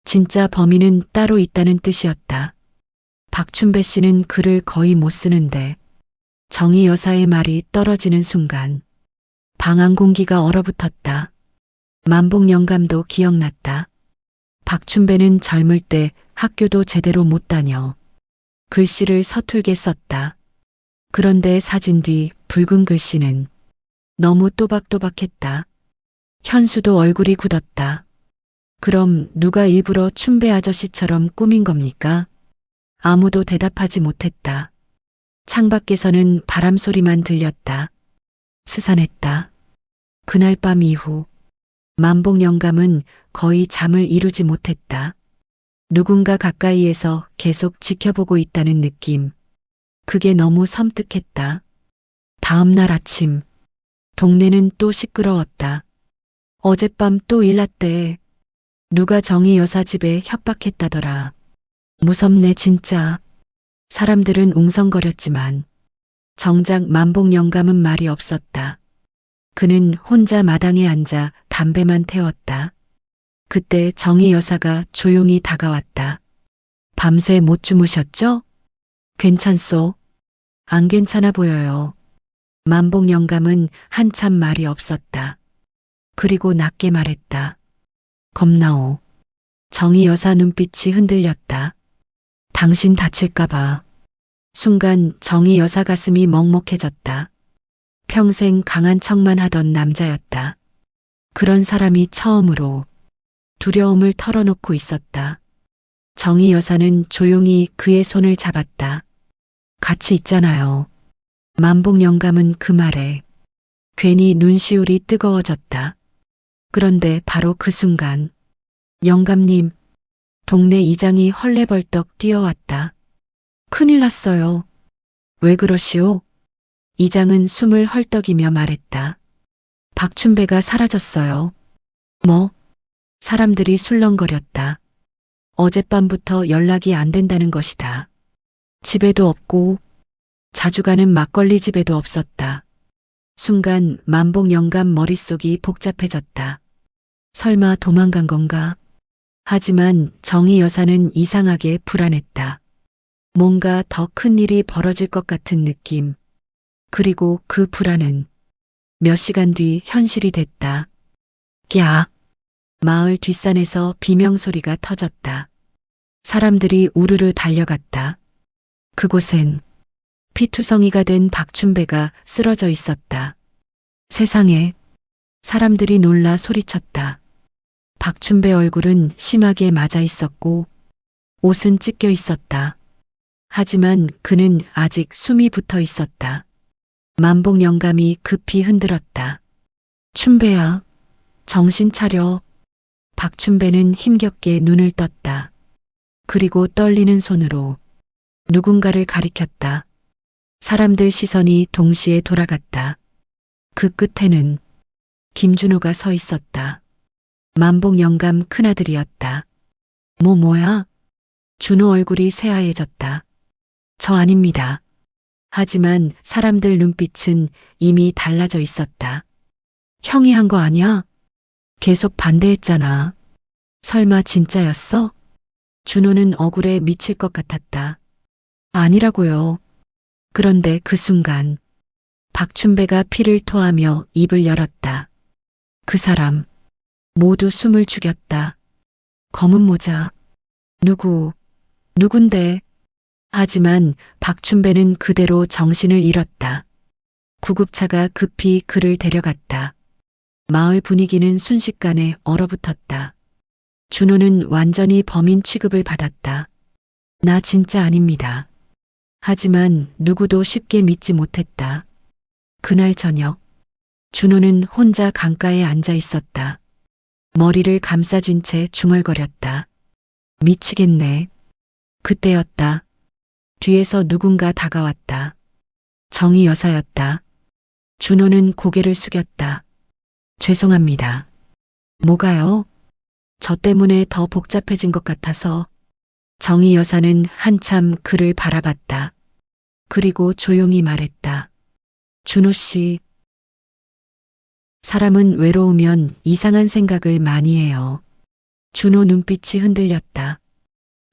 진짜 범인은 따로 있다는 뜻이었다. 박춘배 씨는 글을 거의 못 쓰는데. 정희 여사의 말이 떨어지는 순간 방 안 공기가 얼어붙었다. 만복 영감도 기억났다. 박춘배는 젊을 때 학교도 제대로 못 다녀. 글씨를 서툴게 썼다. 그런데 사진 뒤 붉은 글씨는 너무 또박또박했다. 현수도 얼굴이 굳었다. 그럼 누가 일부러 춘배 아저씨처럼 꾸민 겁니까? 아무도 대답하지 못했다. 창밖에서는 바람 소리만 들렸다. 스산했다. 그날 밤 이후 만복 영감은 거의 잠을 이루지 못했다. 누군가 가까이에서 계속 지켜보고 있다는 느낌. 그게 너무 섬뜩했다. 다음 날 아침, 동네는 또 시끄러웠다. 어젯밤 또 일났대. 누가 정희 여사 집에 협박했다더라. 무섭네 진짜. 사람들은 웅성거렸지만 정작 만복 영감은 말이 없었다. 그는 혼자 마당에 앉아 담배만 태웠다. 그때 정희 여사가 조용히 다가왔다. 밤새 못 주무셨죠? 괜찮소? 안 괜찮아 보여요. 만복 영감은 한참 말이 없었다. 그리고 낮게 말했다. 겁나오. 정희 여사 눈빛이 흔들렸다. 당신 다칠까봐. 순간 정희 여사 가슴이 먹먹해졌다. 평생 강한 척만 하던 남자였다. 그런 사람이 처음으로 두려움을 털어놓고 있었다. 정희 여사는 조용히 그의 손을 잡았다. 같이 있잖아요. 만복 영감은 그 말에 괜히 눈시울이 뜨거워졌다. 그런데 바로 그 순간 영감님, 동네 이장이 헐레벌떡 뛰어왔다. 큰일 났어요. 왜 그러시오? 이장은 숨을 헐떡이며 말했다. 박춘배가 사라졌어요. 뭐? 사람들이 술렁거렸다. 어젯밤부터 연락이 안 된다는 것이다. 집에도 없고 자주 가는 막걸리 집에도 없었다. 순간 만복 영감 머릿속이 복잡해졌다. 설마 도망간 건가? 하지만 정희 여사는 이상하게 불안했다. 뭔가 더 큰 일이 벌어질 것 같은 느낌. 그리고 그 불안은 몇 시간 뒤 현실이 됐다. 야! 마을 뒷산에서 비명소리가 터졌다. 사람들이 우르르 달려갔다. 그곳엔 피투성이가 된 박춘배가 쓰러져 있었다. 세상에. 사람들이 놀라 소리쳤다. 박춘배 얼굴은 심하게 맞아 있었고 옷은 찢겨 있었다. 하지만 그는 아직 숨이 붙어 있었다. 만복 영감이 급히 흔들었다. 춘배야, 정신 차려. 박춘배는 힘겹게 눈을 떴다. 그리고 떨리는 손으로 누군가를 가리켰다. 사람들 시선이 동시에 돌아갔다. 그 끝에는 김준호가 서 있었다. 만복 영감 큰아들이었다. 뭐야? 준호 얼굴이 새하얘졌다. 저 아닙니다. 하지만 사람들 눈빛은 이미 달라져 있었다. 형이 한 거 아니야? 계속 반대했잖아. 설마 진짜였어? 준호는 억울해 미칠 것 같았다. 아니라고요. 그런데 그 순간 박춘배가 피를 토하며 입을 열었다. 그 사람 모두 숨을 죽였다. 검은 모자. 누군데? 하지만 박춘배는 그대로 정신을 잃었다. 구급차가 급히 그를 데려갔다. 마을 분위기는 순식간에 얼어붙었다. 준호는 완전히 범인 취급을 받았다. 나 진짜 아닙니다. 하지만 누구도 쉽게 믿지 못했다. 그날 저녁, 준호는 혼자 강가에 앉아 있었다. 머리를 감싸쥔 채 중얼거렸다. 미치겠네. 그때였다. 뒤에서 누군가 다가왔다. 정희 여사였다. 준호는 고개를 숙였다. 죄송합니다. 뭐가요? 저 때문에 더 복잡해진 것 같아서. 정희 여사는 한참 그를 바라봤다. 그리고 조용히 말했다. 준호 씨. 사람은 외로우면 이상한 생각을 많이 해요. 준호 눈빛이 흔들렸다.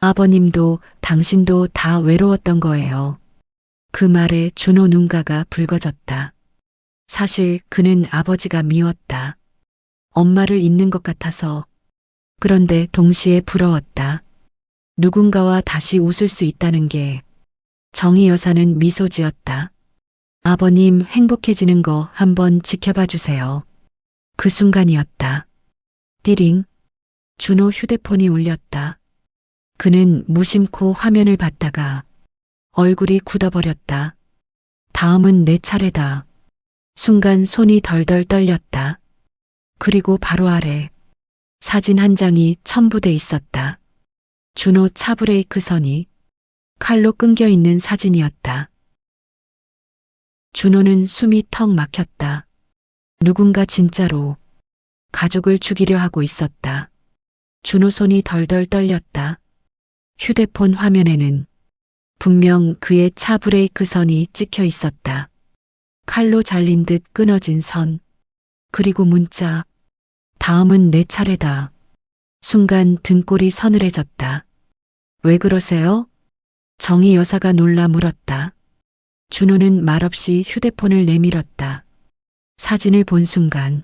아버님도 당신도 다 외로웠던 거예요. 그 말에 준호 눈가가 붉어졌다. 사실 그는 아버지가 미웠다. 엄마를 잊는 것 같아서. 그런데 동시에 부러웠다. 누군가와 다시 웃을 수 있다는 게. 정희 여사는 미소 지었다. 아버님 행복해지는 거 한번 지켜봐 주세요. 그 순간이었다. 띠링. 준호 휴대폰이 울렸다. 그는 무심코 화면을 봤다가 얼굴이 굳어버렸다. 다음은 내 차례다. 순간 손이 덜덜 떨렸다. 그리고 바로 아래 사진 한 장이 첨부돼 있었다. 준호 차 브레이크 선이 칼로 끊겨 있는 사진이었다. 준호는 숨이 턱 막혔다. 누군가 진짜로 가족을 죽이려 하고 있었다. 준호 손이 덜덜 떨렸다. 휴대폰 화면에는 분명 그의 차 브레이크 선이 찍혀 있었다. 칼로 잘린 듯 끊어진 선. 그리고 문자. 다음은 내 차례다. 순간 등골이 서늘해졌다. 왜 그러세요? 정희 여사가 놀라 물었다. 준호는 말없이 휴대폰을 내밀었다. 사진을 본 순간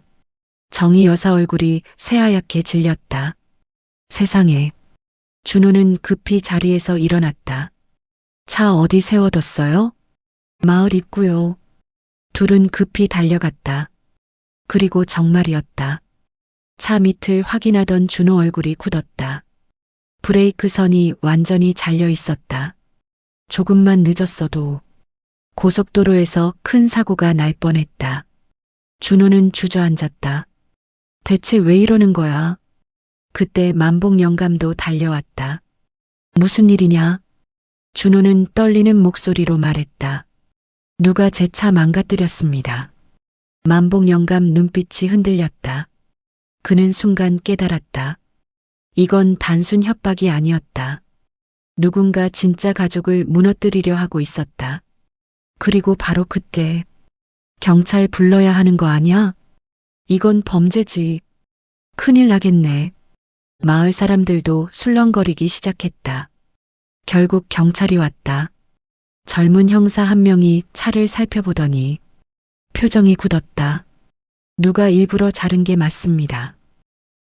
정희 여사 얼굴이 새하얗게 질렸다. 세상에. 준호는 급히 자리에서 일어났다. 차 어디 세워뒀어요? 마을 입구요. 둘은 급히 달려갔다. 그리고 정말이었다. 차 밑을 확인하던 준호 얼굴이 굳었다. 브레이크 선이 완전히 잘려 있었다. 조금만 늦었어도 고속도로에서 큰 사고가 날 뻔했다. 준호는 주저앉았다. 대체 왜 이러는 거야? 그때 만복 영감도 달려왔다. 무슨 일이냐? 준호는 떨리는 목소리로 말했다. 누가 제 차 망가뜨렸습니다. 만복 영감 눈빛이 흔들렸다. 그는 순간 깨달았다. 이건 단순 협박이 아니었다. 누군가 진짜 가족을 무너뜨리려 하고 있었다. 그리고 바로 그때 경찰 불러야 하는 거 아니야? 이건 범죄지. 큰일 나겠네. 마을 사람들도 술렁거리기 시작했다. 결국 경찰이 왔다. 젊은 형사 한 명이 차를 살펴보더니 표정이 굳었다. 누가 일부러 자른 게 맞습니다.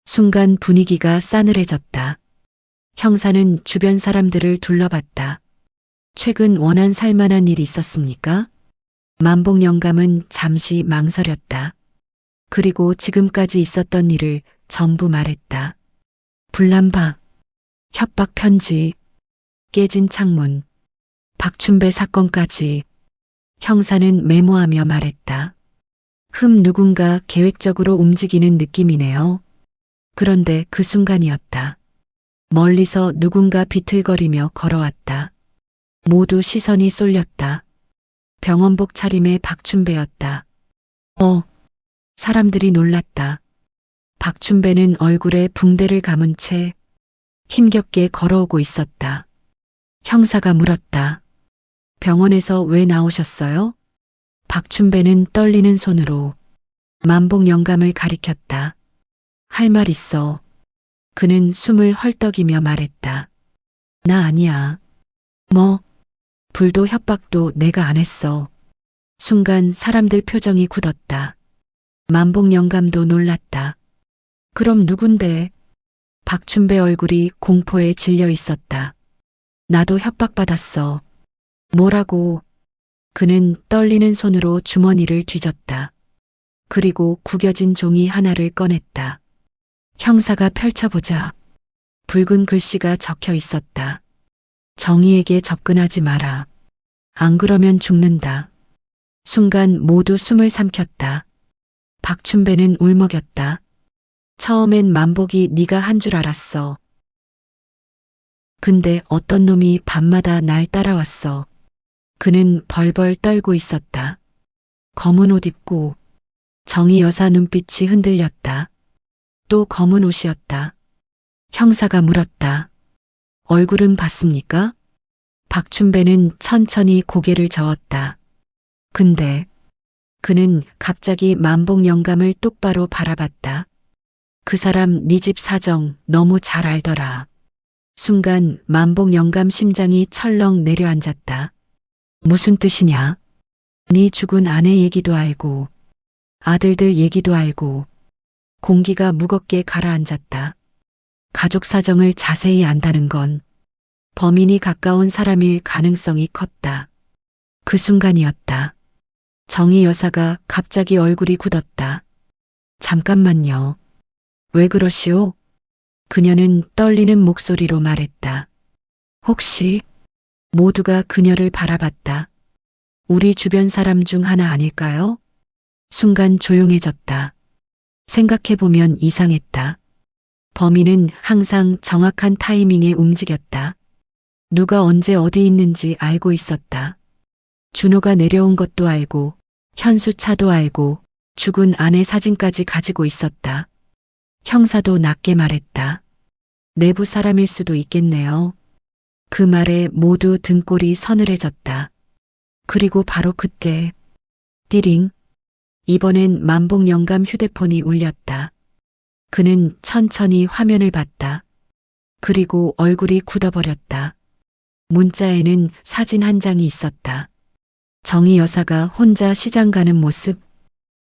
순간 분위기가 싸늘해졌다. 형사는 주변 사람들을 둘러봤다. 최근 원한 살만한 일이 있었습니까? 만복 영감은 잠시 망설였다. 그리고 지금까지 있었던 일을 전부 말했다. 불난방, 협박 편지, 깨진 창문, 박춘배 사건까지. 형사는 메모하며 말했다. 누군가 계획적으로 움직이는 느낌이네요. 그런데 그 순간이었다. 멀리서 누군가 비틀거리며 걸어왔다. 모두 시선이 쏠렸다. 병원복 차림의 박춘배였다. 사람들이 놀랐다. 박춘배는 얼굴에 붕대를 감은 채 힘겹게 걸어오고 있었다. 형사가 물었다. 병원에서 왜 나오셨어요? 박춘배는 떨리는 손으로 만복 영감을 가리켰다. 할 말 있어. 그는 숨을 헐떡이며 말했다. 나 아니야. 뭐? 불도 협박도 내가 안 했어. 순간 사람들 표정이 굳었다. 만복 영감도 놀랐다. 그럼 누군데? 박춘배 얼굴이 공포에 질려 있었다. 나도 협박받았어. 뭐라고? 그는 떨리는 손으로 주머니를 뒤졌다. 그리고 구겨진 종이 하나를 꺼냈다. 형사가 펼쳐보자. 붉은 글씨가 적혀 있었다. 정의에게 접근하지 마라. 안 그러면 죽는다. 순간 모두 숨을 삼켰다. 박춘배는 울먹였다. 처음엔 만복이 네가 한 줄 알았어. 근데 어떤 놈이 밤마다 날 따라왔어. 그는 벌벌 떨고 있었다. 검은 옷 입고. 정희 여사 눈빛이 흔들렸다. 또 검은 옷이었다. 형사가 물었다. 얼굴은 봤습니까? 박춘배는 천천히 고개를 저었다. 근데 그는 갑자기 만복 영감을 똑바로 바라봤다. 그 사람 네 집 사정 너무 잘 알더라. 순간 만복 영감 심장이 철렁 내려앉았다. 무슨 뜻이냐? 네 죽은 아내 얘기도 알고 아들들 얘기도 알고. 공기가 무겁게 가라앉았다. 가족 사정을 자세히 안다는 건 범인이 가까운 사람일 가능성이 컸다. 그 순간이었다. 정희 여사가 갑자기 얼굴이 굳었다. 잠깐만요. 왜 그러시오? 그녀는 떨리는 목소리로 말했다. 혹시 모두가 그녀를 바라봤다. 우리 주변 사람 중 하나 아닐까요? 순간 조용해졌다. 생각해보면 이상했다. 범인은 항상 정확한 타이밍에 움직였다. 누가 언제 어디 있는지 알고 있었다. 준호가 내려온 것도 알고 현수 차도 알고 죽은 아내 사진까지 가지고 있었다. 형사도 낮게 말했다. 내부 사람일 수도 있겠네요. 그 말에 모두 등골이 서늘해졌다. 그리고 바로 그때 띠링. 이번엔 만복 영감 휴대폰이 울렸다. 그는 천천히 화면을 봤다. 그리고 얼굴이 굳어버렸다. 문자에는 사진 한 장이 있었다. 정희 여사가 혼자 시장 가는 모습,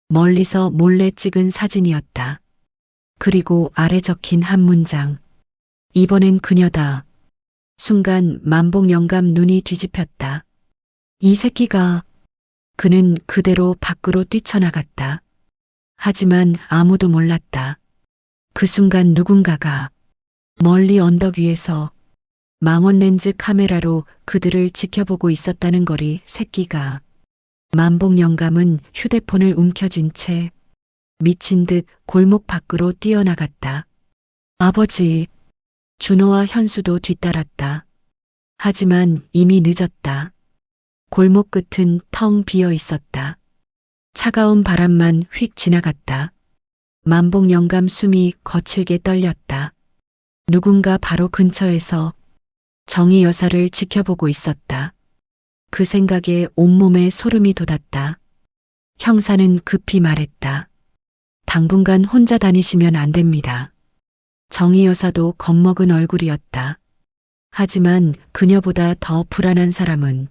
멀리서 몰래 찍은 사진이었다. 그리고 아래 적힌 한 문장. 이번엔 그녀다. 순간 만복 영감 눈이 뒤집혔다. 이 새끼가. 그는 그대로 밖으로 뛰쳐나갔다. 하지만 아무도 몰랐다. 그 순간 누군가가 멀리 언덕 위에서 망원 렌즈 카메라로 그들을 지켜보고 있었다는 거리. 새끼가. 만복 영감은 휴대폰을 움켜쥔 채 미친 듯 골목 밖으로 뛰어나갔다. 아버지. 준호와 현수도 뒤따랐다. 하지만 이미 늦었다. 골목 끝은 텅 비어 있었다. 차가운 바람만 휙 지나갔다. 만복 영감 숨이 거칠게 떨렸다. 누군가 바로 근처에서 정희 여사를 지켜보고 있었다. 그 생각에 온몸에 소름이 돋았다. 형사는 급히 말했다. 당분간 혼자 다니시면 안 됩니다. 정희 여사도 겁먹은 얼굴이었다. 하지만 그녀보다 더 불안한 사람은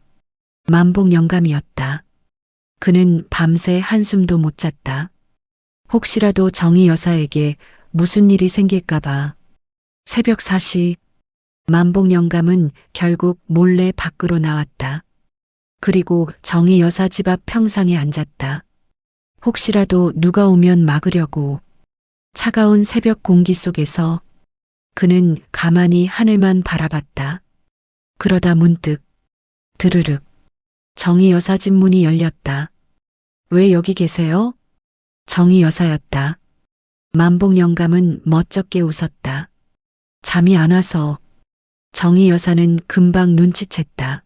만복 영감이었다. 그는 밤새 한숨도 못 잤다. 혹시라도 정희 여사에게 무슨 일이 생길까봐. 새벽 4시 만복 영감은 결국 몰래 밖으로 나왔다. 그리고 정희 여사 집 앞 평상에 앉았다. 혹시라도 누가 오면 막으려고. 차가운 새벽 공기 속에서 그는 가만히 하늘만 바라봤다. 그러다 문득 드르륵 정희 여사 집 문이 열렸다. 왜 여기 계세요? 정희 여사였다. 만복 영감은 멋쩍게 웃었다. 잠이 안 와서. 정희 여사는 금방 눈치챘다.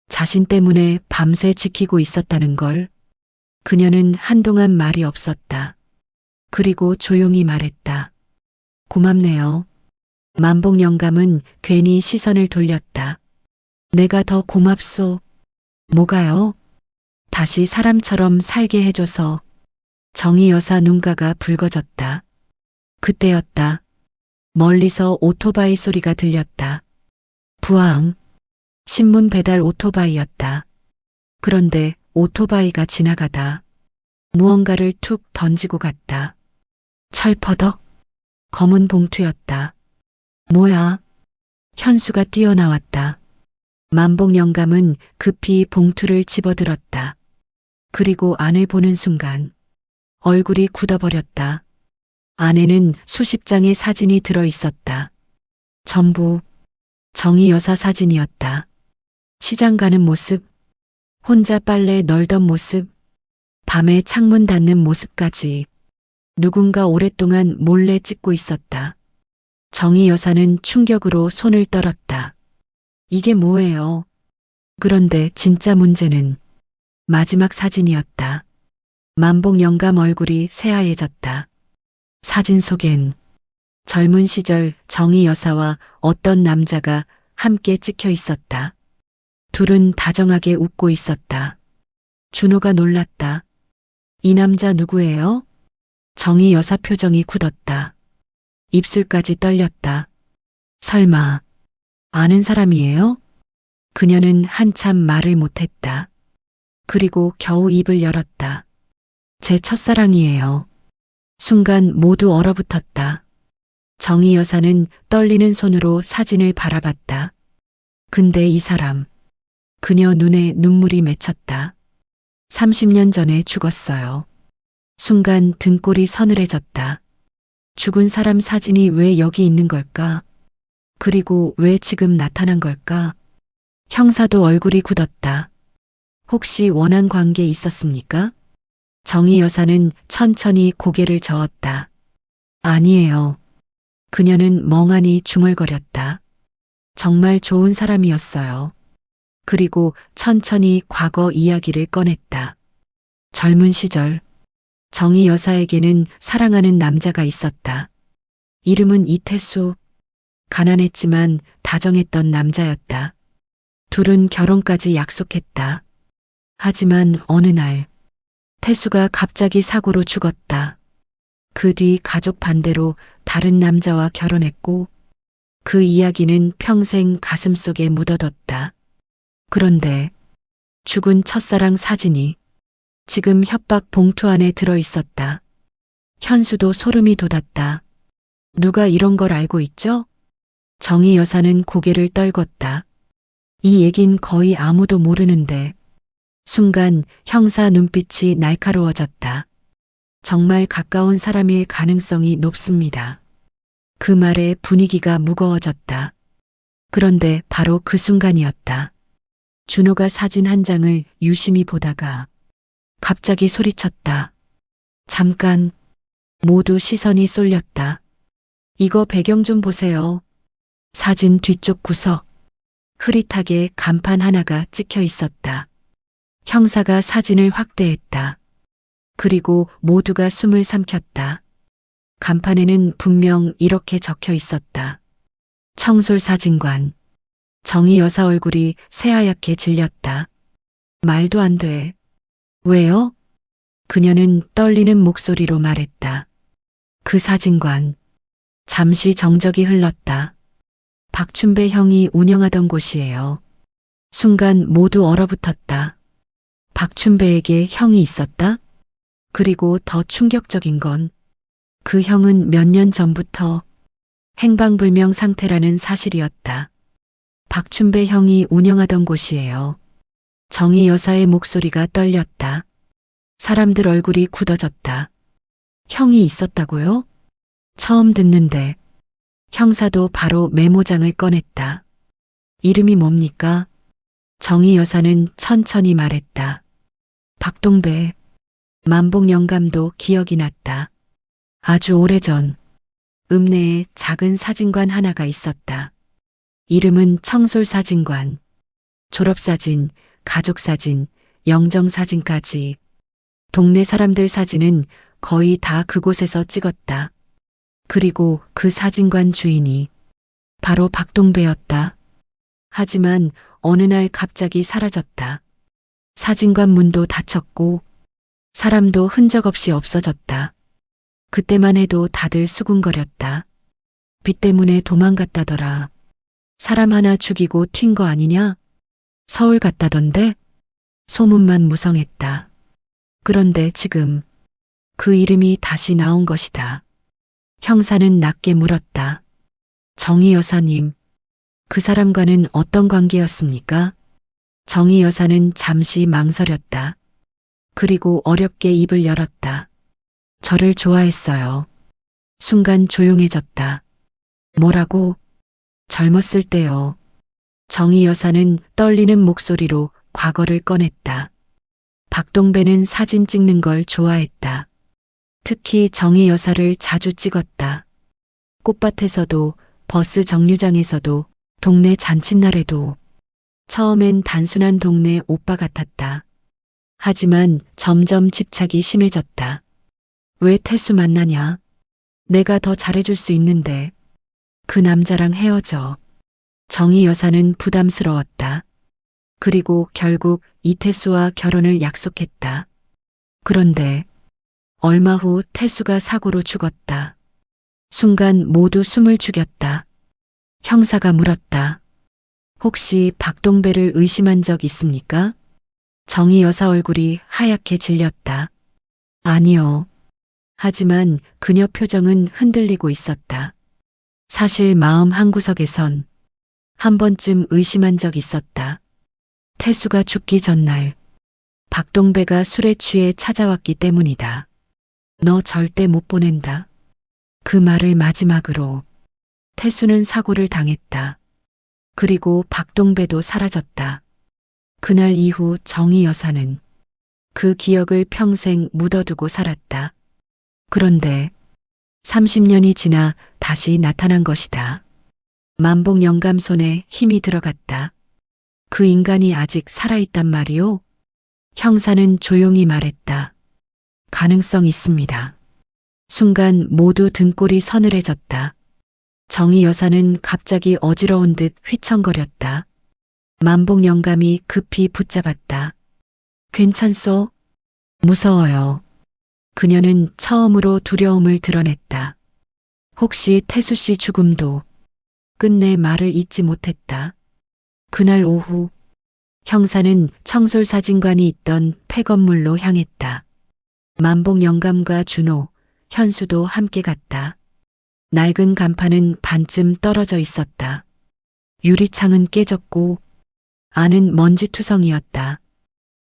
자신 때문에 밤새 지키고 있었다는 걸. 그녀는 한동안 말이 없었다. 그리고 조용히 말했다. 고맙네요. 만복 영감은 괜히 시선을 돌렸다. 내가 더 고맙소. 뭐가요? 다시 사람처럼 살게 해줘서. 정희 여사 눈가가 붉어졌다. 그때였다. 멀리서 오토바이 소리가 들렸다. 부앙. 신문 배달 오토바이였다. 그런데 오토바이가 지나가다 무언가를 툭 던지고 갔다. 철퍼덕. 검은 봉투였다. 뭐야? 현수가 뛰어나왔다. 만복 영감은 급히 봉투를 집어들었다. 그리고 안을 보는 순간 얼굴이 굳어버렸다. 안에는 수십 장의 사진이 들어 있었다. 전부 정희 여사 사진이었다. 시장 가는 모습, 혼자 빨래 널던 모습, 밤에 창문 닫는 모습까지. 누군가 오랫동안 몰래 찍고 있었다. 정희 여사는 충격으로 손을 떨었다. 이게 뭐예요? 그런데 진짜 문제는 마지막 사진이었다. 만복 영감 얼굴이 새하얘졌다. 사진 속엔 젊은 시절 정희 여사와 어떤 남자가 함께 찍혀 있었다. 둘은 다정하게 웃고 있었다. 준호가 놀랐다. 이 남자 누구예요? 정희 여사 표정이 굳었다. 입술까지 떨렸다. 설마 아는 사람이에요? 그녀는 한참 말을 못했다. 그리고 겨우 입을 열었다. 제 첫사랑이에요. 순간 모두 얼어붙었다. 정희 여사는 떨리는 손으로 사진을 바라봤다. 근데 이 사람. 그녀 눈에 눈물이 맺혔다. 30년 전에 죽었어요. 순간 등골이 서늘해졌다. 죽은 사람 사진이 왜 여기 있는 걸까? 그리고 왜 지금 나타난 걸까? 형사도 얼굴이 굳었다. 혹시 원한 관계 있었습니까? 정희 여사는 천천히 고개를 저었다. 아니에요. 그녀는 멍하니 중얼거렸다. 정말 좋은 사람이었어요. 그리고 천천히 과거 이야기를 꺼냈다. 젊은 시절 정희 여사에게는 사랑하는 남자가 있었다. 이름은 이태수. 가난했지만 다정했던 남자였다. 둘은 결혼까지 약속했다. 하지만 어느 날 태수가 갑자기 사고로 죽었다. 그 뒤 가족 반대로 다른 남자와 결혼했고 그 이야기는 평생 가슴속에 묻어뒀다. 그런데 죽은 첫사랑 사진이 지금 협박 봉투 안에 들어 있었다. 현수도 소름이 돋았다. 누가 이런 걸 알고 있죠? 정희 여사는 고개를 떨궜다. 이 얘긴 거의 아무도 모르는데 순간 형사 눈빛이 날카로워졌다. 정말 가까운 사람일 가능성이 높습니다. 그 말에 분위기가 무거워졌다. 그런데 바로 그 순간이었다. 준호가 사진 한 장을 유심히 보다가 갑자기 소리쳤다. 잠깐. 모두 시선이 쏠렸다. 이거 배경 좀 보세요. 사진 뒤쪽 구석. 흐릿하게 간판 하나가 찍혀 있었다. 형사가 사진을 확대했다. 그리고 모두가 숨을 삼켰다. 간판에는 분명 이렇게 적혀 있었다. 청솔사진관. 정희 여사 얼굴이 새하얗게 질렸다. 말도 안 돼. 왜요? 그녀는 떨리는 목소리로 말했다. 그 사진관. 잠시 정적이 흘렀다. 박춘배 형이 운영하던 곳이에요. 순간 모두 얼어붙었다. 박춘배에게 형이 있었다? 그리고 더 충격적인 건 그 형은 몇 년 전부터 행방불명 상태라는 사실이었다. 박춘배 형이 운영하던 곳이에요. 정희 여사의 목소리가 떨렸다. 사람들 얼굴이 굳어졌다. 형이 있었다고요? 처음 듣는데. 형사도 바로 메모장을 꺼냈다. 이름이 뭡니까? 정희 여사는 천천히 말했다. 박동배. 만복 영감도 기억이 났다. 아주 오래전 읍내에 작은 사진관 하나가 있었다. 이름은 청솔사진관. 졸업사진, 가족사진, 영정사진까지 동네 사람들 사진은 거의 다 그곳에서 찍었다. 그리고 그 사진관 주인이 바로 박동배였다. 하지만 어느 날 갑자기 사라졌다. 사진관 문도 닫혔고 사람도 흔적 없이 없어졌다. 그때만 해도 다들 수군거렸다. 빚 때문에 도망갔다더라. 사람 하나 죽이고 튄 거 아니냐? 서울 갔다던데? 소문만 무성했다. 그런데 지금 그 이름이 다시 나온 것이다. 형사는 낮게 물었다. 정희 여사님, 그 사람과는 어떤 관계였습니까? 정희 여사는 잠시 망설였다. 그리고 어렵게 입을 열었다. 저를 좋아했어요. 순간 조용해졌다. 뭐라고? 젊었을 때요. 정희 여사는 떨리는 목소리로 과거를 꺼냈다. 박동배는 사진 찍는 걸 좋아했다. 특히 정희 여사를 자주 찍었다. 꽃밭에서도, 버스 정류장에서도, 동네 잔칫날에도. 처음엔 단순한 동네 오빠 같았다. 하지만 점점 집착이 심해졌다. 왜 태수 만나냐? 내가 더 잘해줄 수 있는데. 그 남자랑 헤어져. 정희 여사는 부담스러웠다. 그리고 결국 이태수와 결혼을 약속했다. 그런데 얼마 후 태수가 사고로 죽었다. 순간 모두 숨을 죽였다. 형사가 물었다. 혹시 박동배를 의심한 적 있습니까? 정희 여사 얼굴이 하얗게 질렸다. 아니요. 하지만 그녀 표정은 흔들리고 있었다. 사실 마음 한구석에선 한 번쯤 의심한 적 있었다. 태수가 죽기 전날 박동배가 술에 취해 찾아왔기 때문이다. 너 절대 못 보낸다. 그 말을 마지막으로 태수는 사고를 당했다. 그리고 박동배도 사라졌다. 그날 이후 정희 여사는 그 기억을 평생 묻어두고 살았다. 그런데 30년이 지나 다시 나타난 것이다. 만복 영감 손에 힘이 들어갔다. 그 인간이 아직 살아있단 말이오? 형사는 조용히 말했다. 가능성 있습니다. 순간 모두 등골이 서늘해졌다. 정희 여사는 갑자기 어지러운 듯 휘청거렸다. 만복 영감이 급히 붙잡았다. 괜찮소? 무서워요. 그녀는 처음으로 두려움을 드러냈다. 혹시 태수 씨 죽음도. 끝내 말을 잇지 못했다. 그날 오후 형사는 청솔사진관이 있던 폐건물로 향했다. 만복 영감과 준호, 현수도 함께 갔다. 낡은 간판은 반쯤 떨어져 있었다. 유리창은 깨졌고 안은 먼지투성이었다.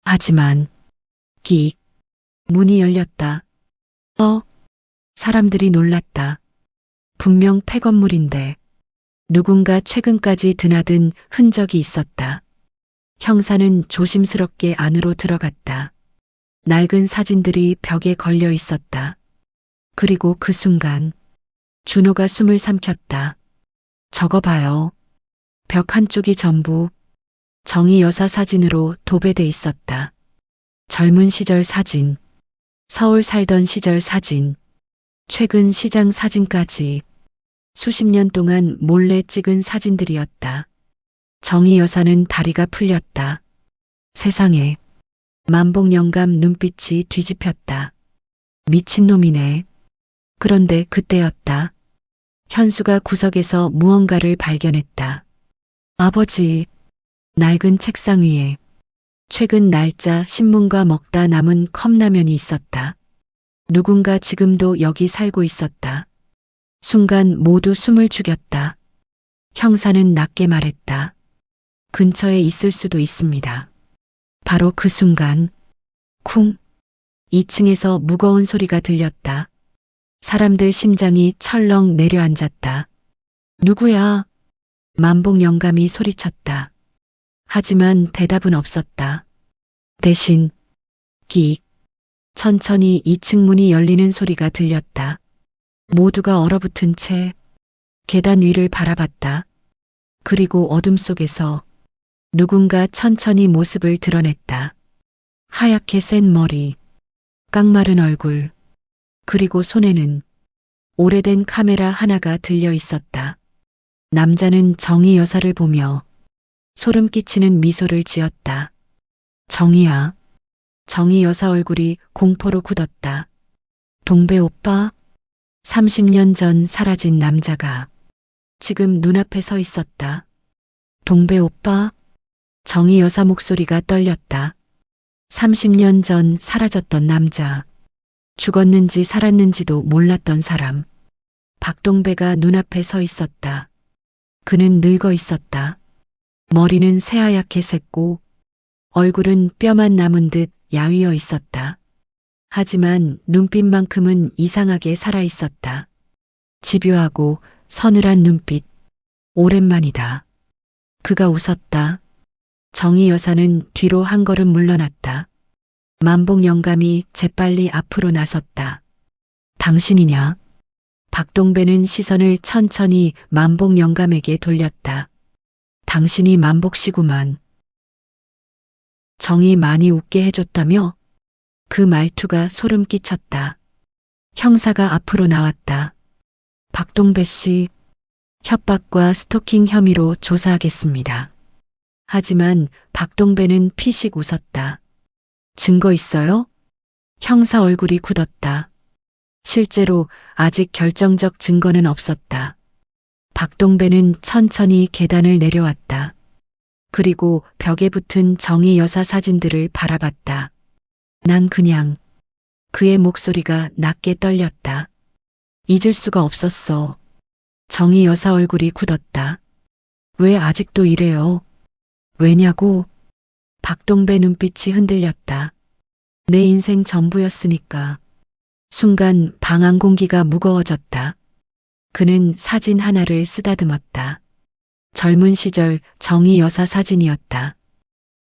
하지만 끽 문이 열렸다. 사람들이 놀랐다. 분명 폐건물인데 누군가 최근까지 드나든 흔적이 있었다. 형사는 조심스럽게 안으로 들어갔다. 낡은 사진들이 벽에 걸려 있었다. 그리고 그 순간 준호가 숨을 삼켰다. 저거 봐요. 벽 한쪽이 전부 정희 여사 사진으로 도배돼 있었다. 젊은 시절 사진, 서울 살던 시절 사진, 최근 시장 사진까지 수십 년 동안 몰래 찍은 사진들이었다. 정희 여사는 다리가 풀렸다. 세상에. 만복 영감 눈빛이 뒤집혔다. 미친놈이네. 그런데 그때였다. 현수가 구석에서 무언가를 발견했다. 아버지. 낡은 책상 위에 최근 날짜 신문과 먹다 남은 컵라면이 있었다. 누군가 지금도 여기 살고 있었다. 순간 모두 숨을 죽였다. 형사는 낮게 말했다. 근처에 있을 수도 있습니다. 바로 그 순간 쿵 2층에서 무거운 소리가 들렸다. 사람들 심장이 철렁 내려앉았다. 누구야? 만복 영감이 소리쳤다. 하지만 대답은 없었다. 대신 끽 천천히 2층 문이 열리는 소리가 들렸다. 모두가 얼어붙은 채 계단 위를 바라봤다. 그리고 어둠 속에서 누군가 천천히 모습을 드러냈다. 하얗게 센 머리, 깡마른 얼굴, 그리고 손에는 오래된 카메라 하나가 들려 있었다. 남자는 정희 여사를 보며 소름 끼치는 미소를 지었다. 정희야. 정희 여사 얼굴이 공포로 굳었다. 동배 오빠? 30년 전 사라진 남자가 지금 눈앞에 서 있었다. 동배 오빠? 정희 여사 목소리가 떨렸다. 30년 전 사라졌던 남자. 죽었는지 살았는지도 몰랐던 사람. 박동배가 눈앞에 서 있었다. 그는 늙어 있었다. 머리는 새하얗게 샜고 얼굴은 뼈만 남은 듯 야위어 있었다. 하지만 눈빛만큼은 이상하게 살아있었다. 집요하고 서늘한 눈빛. 오랜만이다. 그가 웃었다. 정희 여사는 뒤로 한 걸음 물러났다. 만복 영감이 재빨리 앞으로 나섰다. 당신이냐? 박동배는 시선을 천천히 만복 영감에게 돌렸다. 당신이 만복 씨구만. 정이 많이 웃게 해줬다며? 그 말투가 소름 끼쳤다. 형사가 앞으로 나왔다. 박동배 씨, 협박과 스토킹 혐의로 조사하겠습니다. 하지만 박동배는 피식 웃었다. 증거 있어요? 형사 얼굴이 굳었다. 실제로 아직 결정적 증거는 없었다. 박동배는 천천히 계단을 내려왔다. 그리고 벽에 붙은 정희 여사 사진들을 바라봤다. 난 그냥 그의 목소리가 낮게 떨렸다. 잊을 수가 없었어. 정희 여사 얼굴이 굳었다. 왜 아직도 이래요? 왜냐고? 박동배 눈빛이 흔들렸다. 내 인생 전부였으니까. 순간 방 안 공기가 무거워졌다. 그는 사진 하나를 쓰다듬었다. 젊은 시절 정희 여사 사진이었다.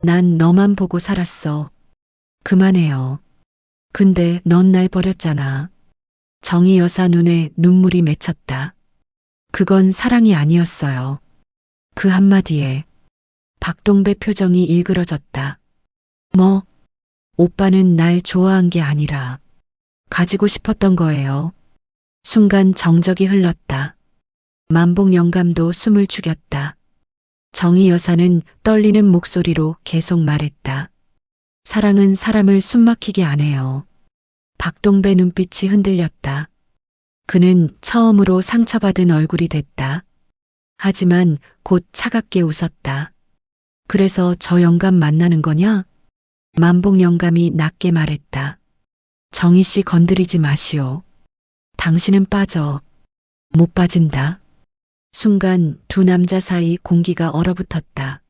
난 너만 보고 살았어. 그만해요. 근데 넌 날 버렸잖아. 정희 여사 눈에 눈물이 맺혔다. 그건 사랑이 아니었어요. 그 한마디에 박동배 표정이 일그러졌다. 뭐? 오빠는 날 좋아한 게 아니라 가지고 싶었던 거예요. 순간 정적이 흘렀다. 만복 영감도 숨을 죽였다. 정희 여사는 떨리는 목소리로 계속 말했다. 사랑은 사람을 숨막히게 안 해요. 박동배 눈빛이 흔들렸다. 그는 처음으로 상처받은 얼굴이 됐다. 하지만 곧 차갑게 웃었다. 그래서 저 영감 만나는 거냐? 만복 영감이 낮게 말했다. 정희 씨 건드리지 마시오. 당신은 빠져. 못 빠진다. 순간 두 남자 사이 공기가 얼어붙었다.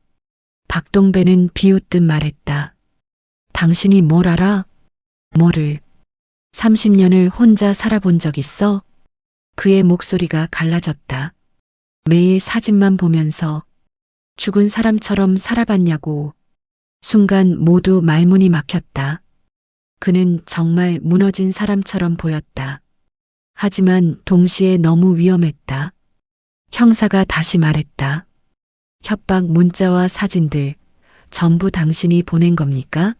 박동배는 비웃듯 말했다. 당신이 뭘 알아? 뭐를? 30년을 혼자 살아본 적 있어? 그의 목소리가 갈라졌다. 매일 사진만 보면서 죽은 사람처럼 살아봤냐고. 순간 모두 말문이 막혔다. 그는 정말 무너진 사람처럼 보였다. 하지만 동시에 너무 위험했다. 형사가 다시 말했다. 협박 문자와 사진들 전부 당신이 보낸 겁니까?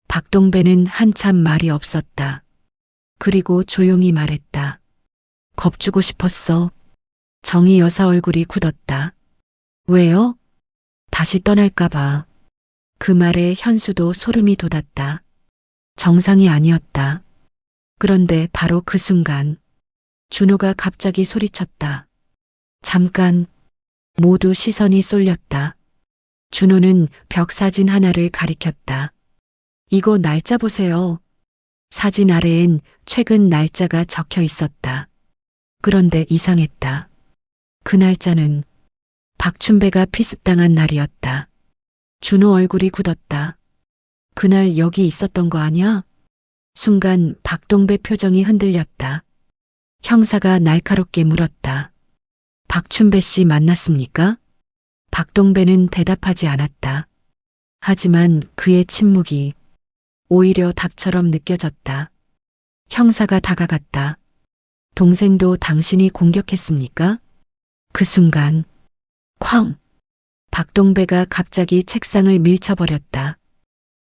박동배는 한참 말이 없었다. 그리고 조용히 말했다. 겁주고 싶었어. 정희 여사 얼굴이 굳었다. 왜요? 다시 떠날까봐. 그 말에 현수도 소름이 돋았다. 정상이 아니었다. 그런데 바로 그 순간 준호가 갑자기 소리쳤다. 잠깐. 모두 시선이 쏠렸다. 준호는 벽 사진 하나를 가리켰다. 이거 날짜 보세요. 사진 아래엔 최근 날짜가 적혀 있었다. 그런데 이상했다. 그 날짜는 박춘배가 피습당한 날이었다. 준호 얼굴이 굳었다. 그날 여기 있었던 거 아니야? 순간 박동배 표정이 흔들렸다. 형사가 날카롭게 물었다. 박춘배 씨 만났습니까? 박동배는 대답하지 않았다. 하지만 그의 침묵이 오히려 답처럼 느껴졌다. 형사가 다가갔다. 동생도 당신이 공격했습니까? 그 순간 쾅! 박동배가 갑자기 책상을 밀쳐버렸다.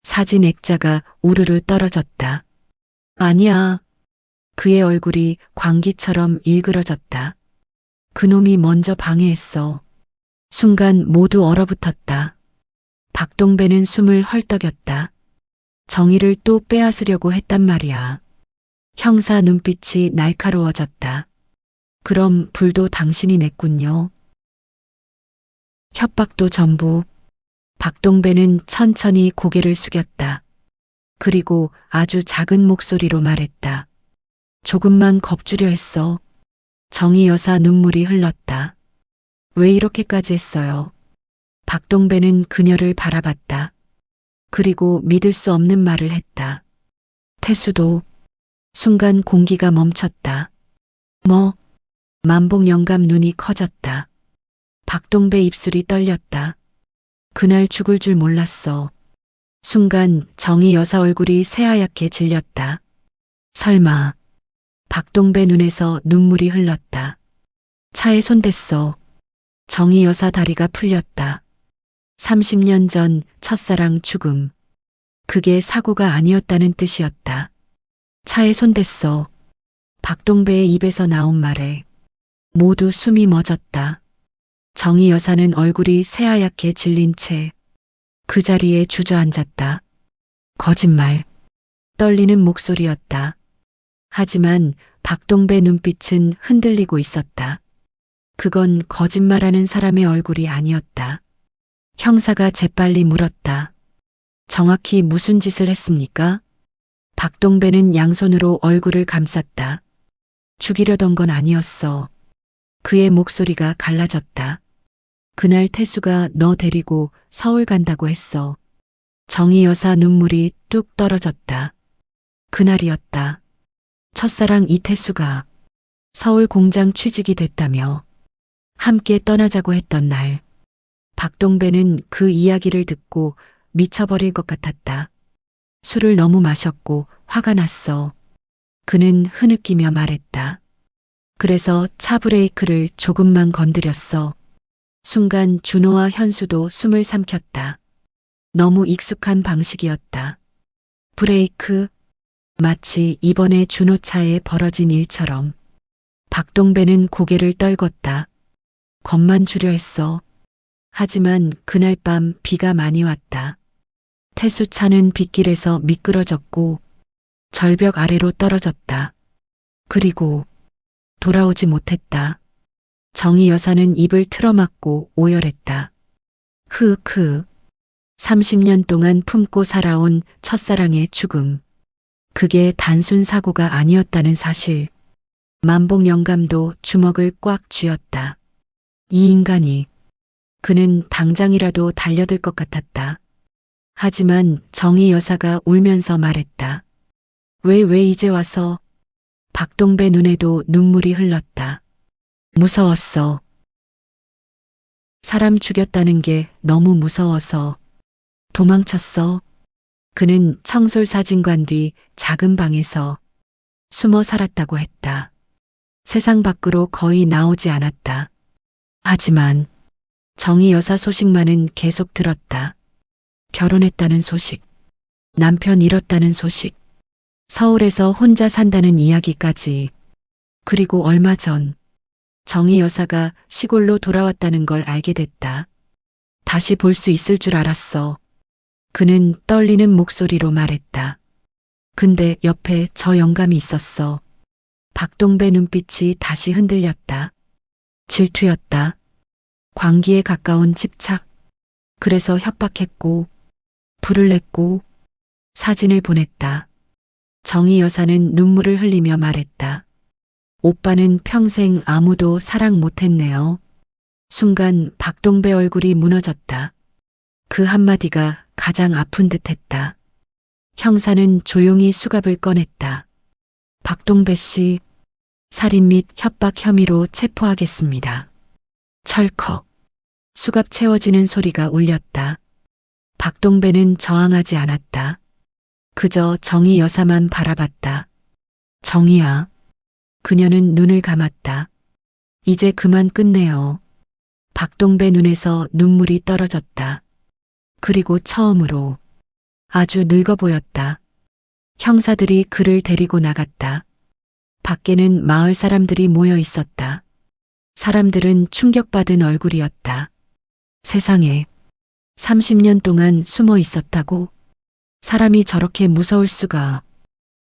사진 액자가 우르르 떨어졌다. 아니야. 그의 얼굴이 광기처럼 일그러졌다. 그놈이 먼저 방해했어. 순간 모두 얼어붙었다. 박동배는 숨을 헐떡였다. 정의를 또 빼앗으려고 했단 말이야. 형사 눈빛이 날카로워졌다. 그럼 불도 당신이 냈군요. 협박도 전부. 박동배는 천천히 고개를 숙였다. 그리고 아주 작은 목소리로 말했다. 조금만 겁주려 했어. 정희 여사 눈물이 흘렀다. 왜 이렇게까지 했어요? 박동배는 그녀를 바라봤다. 그리고 믿을 수 없는 말을 했다. 태수도. 순간 공기가 멈췄다. 뭐? 만복 영감 눈이 커졌다. 박동배 입술이 떨렸다. 그날 죽을 줄 몰랐어. 순간 정희 여사 얼굴이 새하얗게 질렸다. 설마. 박동배 눈에서 눈물이 흘렀다. 차에 손댔어. 정희 여사 다리가 풀렸다. 30년 전 첫사랑 죽음. 그게 사고가 아니었다는 뜻이었다. 차에 손댔어. 박동배의 입에서 나온 말에 모두 숨이 멎었다. 정희 여사는 얼굴이 새하얗게 질린 채 그 자리에 주저앉았다. 거짓말. 떨리는 목소리였다. 하지만 박동배 눈빛은 흔들리고 있었다. 그건 거짓말하는 사람의 얼굴이 아니었다. 형사가 재빨리 물었다. 정확히 무슨 짓을 했습니까? 박동배는 양손으로 얼굴을 감쌌다. 죽이려던 건 아니었어. 그의 목소리가 갈라졌다. 그날 태수가 너 데리고 서울 간다고 했어. 정희 여사 눈물이 뚝 떨어졌다. 그날이었다. 첫사랑 이태수가 서울 공장 취직이 됐다며 함께 떠나자고 했던 날. 박동배는 그 이야기를 듣고 미쳐버릴 것 같았다. 술을 너무 마셨고 화가 났어. 그는 흐느끼며 말했다. 그래서 차 브레이크를 조금만 건드렸어. 순간 준호와 현수도 숨을 삼켰다. 너무 익숙한 방식이었다. 브레이크. 마치 이번에 준호 차에 벌어진 일처럼. 박동배는 고개를 떨궜다. 겁만 주려 했어. 하지만 그날 밤 비가 많이 왔다. 태수차는 빗길에서 미끄러졌고 절벽 아래로 떨어졌다. 그리고 돌아오지 못했다. 정희 여사는 입을 틀어막고 오열했다. 흐흐. 30년 동안 품고 살아온 첫사랑의 죽음. 그게 단순 사고가 아니었다는 사실. 만복 영감도 주먹을 꽉 쥐었다. 이 인간이. 그는 당장이라도 달려들 것 같았다. 하지만 정희 여사가 울면서 말했다. 왜 이제 와서? 박동배 눈에도 눈물이 흘렀다. 무서웠어. 사람 죽였다는 게 너무 무서워서 도망쳤어. 그는 청솔사진관 뒤 작은 방에서 숨어 살았다고 했다. 세상 밖으로 거의 나오지 않았다. 하지만 정희 여사 소식만은 계속 들었다. 결혼했다는 소식, 남편 잃었다는 소식, 서울에서 혼자 산다는 이야기까지. 그리고 얼마 전 정희 여사가 시골로 돌아왔다는 걸 알게 됐다. 다시 볼 수 있을 줄 알았어. 그는 떨리는 목소리로 말했다. 근데 옆에 저 영감이 있었어. 박동배 눈빛이 다시 흔들렸다. 질투였다. 광기에 가까운 집착. 그래서 협박했고, 불을 냈고, 사진을 보냈다. 정희 여사는 눈물을 흘리며 말했다. 오빠는 평생 아무도 사랑 못했네요. 순간 박동배 얼굴이 무너졌다. 그 한마디가 가장 아픈 듯했다. 형사는 조용히 수갑을 꺼냈다. 박동배 씨, 살인 및 협박 혐의로 체포하겠습니다. 철컥. 수갑 채워지는 소리가 울렸다. 박동배는 저항하지 않았다. 그저 정희 여사만 바라봤다. 정희야. 그녀는 눈을 감았다. 이제 그만 끝내요. 박동배 눈에서 눈물이 떨어졌다. 그리고 처음으로 아주 늙어 보였다. 형사들이 그를 데리고 나갔다. 밖에는 마을 사람들이 모여 있었다. 사람들은 충격받은 얼굴이었다. 세상에, 30년 동안 숨어 있었다고? 사람이 저렇게 무서울 수가.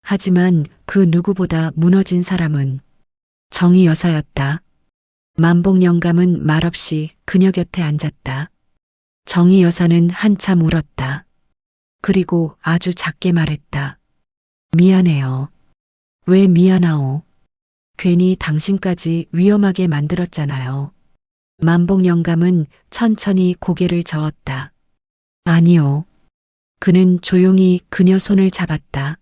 하지만 그 누구보다 무너진 사람은 정희 여사였다. 만복 영감은 말없이 그녀 곁에 앉았다. 정희 여사는 한참 울었다. 그리고 아주 작게 말했다. 미안해요. 왜 미안하오? 괜히 당신까지 위험하게 만들었잖아요. 만복 영감은 천천히 고개를 저었다. 아니요. 그는 조용히 그녀 손을 잡았다.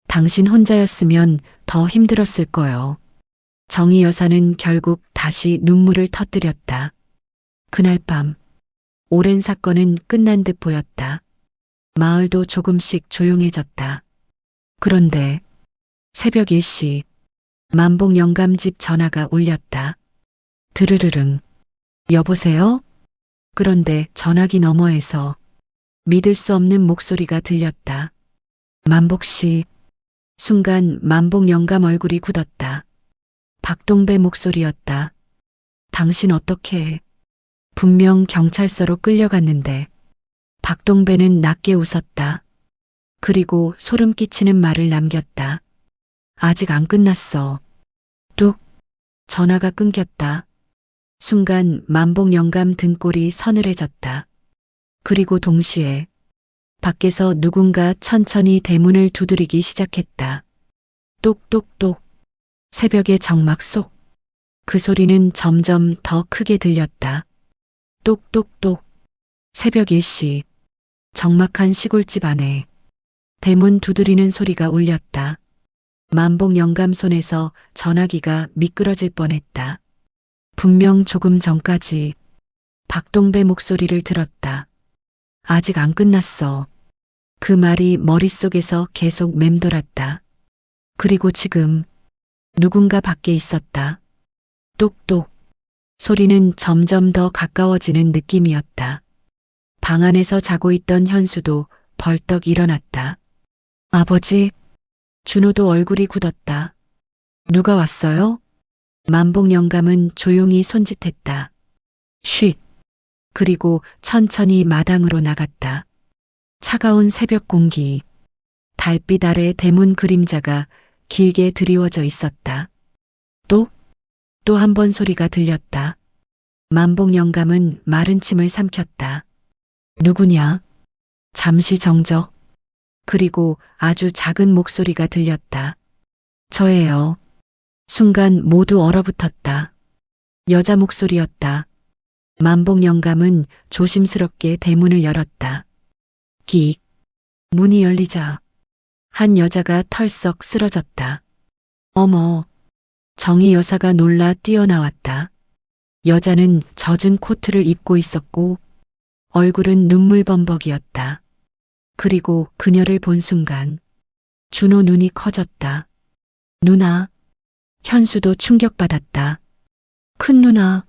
당신 혼자였으면 더 힘들었을 거요. 정희 여사는 결국 다시 눈물을 터뜨렸다. 그날 밤, 오랜 사건은 끝난 듯 보였다. 마을도 조금씩 조용해졌다. 그런데 새벽 1시, 만복 영감 집 전화가 울렸다. 드르르릉. 여보세요? 그런데 전화기 너머에서 믿을 수 없는 목소리가 들렸다. 만복 씨. 순간 만복 영감 얼굴이 굳었다. 박동배 목소리였다. 당신 어떻게 해? 분명 경찰서로 끌려갔는데. 박동배는 낮게 웃었다. 그리고 소름 끼치는 말을 남겼다. 아직 안 끝났어. 뚝. 전화가 끊겼다. 순간 만복 영감 등골이 서늘해졌다. 그리고 동시에 밖에서 누군가 천천히 대문을 두드리기 시작했다. 똑똑똑. 새벽의 정막 속. 그 소리는 점점 더 크게 들렸다. 똑똑똑. 새벽 1시. 적막한 시골집 안에 대문 두드리는 소리가 울렸다. 만복 영감 손에서 전화기가 미끄러질 뻔했다. 분명 조금 전까지 박동배 목소리를 들었다. 아직 안 끝났어. 그 말이 머릿속에서 계속 맴돌았다. 그리고 지금 누군가 밖에 있었다. 똑똑. 소리는 점점 더 가까워지는 느낌이었다. 방 안에서 자고 있던 현수도 벌떡 일어났다. 아버지? 준호도 얼굴이 굳었다. 누가 왔어요? 만복 영감은 조용히 손짓했다. 쉿. 그리고 천천히 마당으로 나갔다. 차가운 새벽 공기. 달빛 아래 대문 그림자가 길게 드리워져 있었다. 또 한 번 소리가 들렸다. 만복 영감은 마른 침을 삼켰다. 누구냐? 잠시 정적. 그리고 아주 작은 목소리가 들렸다. 저예요. 순간 모두 얼어붙었다. 여자 목소리였다. 만복 영감은 조심스럽게 대문을 열었다. 끽. 문이 열리자 한 여자가 털썩 쓰러졌다. 어머. 정희 여사가 놀라 뛰어나왔다. 여자는 젖은 코트를 입고 있었고 얼굴은 눈물범벅이었다. 그리고 그녀를 본 순간 준호 눈이 커졌다. 누나. 현수도 충격받았다. 큰 누나.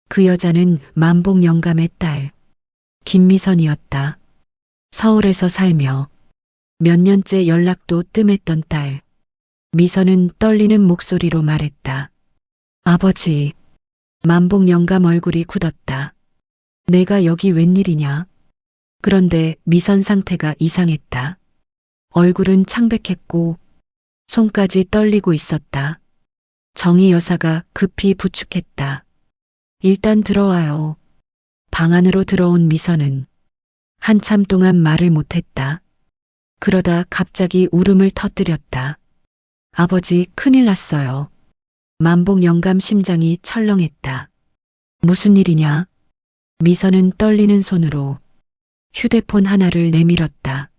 그 여자는 만복 영감의 딸 김미선이었다. 서울에서 살며 몇 년째 연락도 뜸했던 딸. 미선은 떨리는 목소리로 말했다. 아버지. 만복 영감 얼굴이 굳었다. 내가 여기 웬일이냐? 그런데 미선 상태가 이상했다. 얼굴은 창백했고 손까지 떨리고 있었다. 정희 여사가 급히 부축했다. 일단 들어와요. 방 안으로 들어온 미선은 한참 동안 말을 못했다. 그러다 갑자기 울음을 터뜨렸다. 아버지, 큰일 났어요. 만복 영감 심장이 철렁했다. 무슨 일이냐? 미선은 떨리는 손으로 휴대폰 하나를 내밀었다.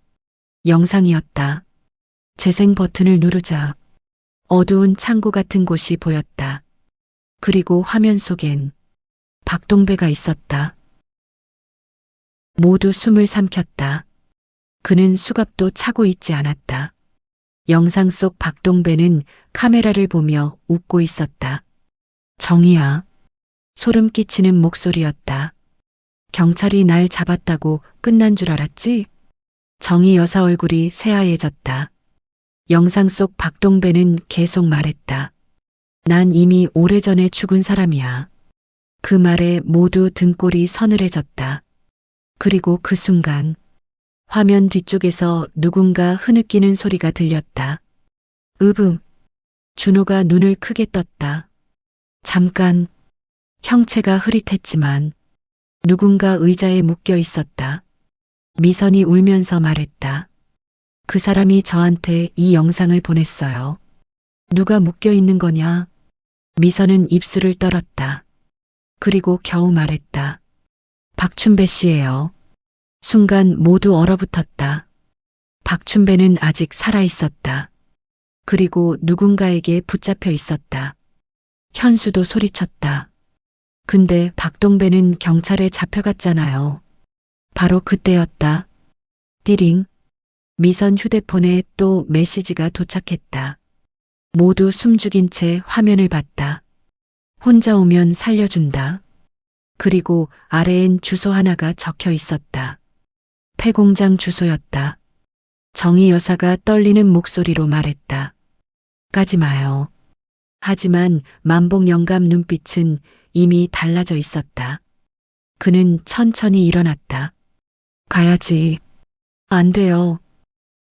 영상이었다. 재생 버튼을 누르자 어두운 창고 같은 곳이 보였다. 그리고 화면 속엔 박동배가 있었다. 모두 숨을 삼켰다. 그는 수갑도 차고 있지 않았다. 영상 속 박동배는 카메라를 보며 웃고 있었다. 정희야. 소름 끼치는 목소리였다. 경찰이 날 잡았다고 끝난 줄 알았지? 정희 여사 얼굴이 새하얘졌다. 영상 속 박동배는 계속 말했다. 난 이미 오래전에 죽은 사람이야. 그 말에 모두 등골이 서늘해졌다. 그리고 그 순간 화면 뒤쪽에서 누군가 흐느끼는 소리가 들렸다. 으붕. 준호가 눈을 크게 떴다. 잠깐. 형체가 흐릿했지만 누군가 의자에 묶여 있었다. 미선이 울면서 말했다. 그 사람이 저한테 이 영상을 보냈어요. 누가 묶여 있는 거냐? 미선은 입술을 떨었다. 그리고 겨우 말했다. 박춘배 씨예요. 순간 모두 얼어붙었다. 박춘배는 아직 살아 있었다. 그리고 누군가에게 붙잡혀 있었다. 현수도 소리쳤다. 근데 박동배는 경찰에 잡혀갔잖아요. 바로 그때였다. 띠링. 미선 휴대폰에 또 메시지가 도착했다. 모두 숨죽인 채 화면을 봤다. 혼자 오면 살려준다. 그리고 아래엔 주소 하나가 적혀 있었다. 폐공장 주소였다. 정희 여사가 떨리는 목소리로 말했다. 가지 마요. 하지만 만복 영감 눈빛은 이미 달라져 있었다. 그는 천천히 일어났다. 가야지. 안 돼요.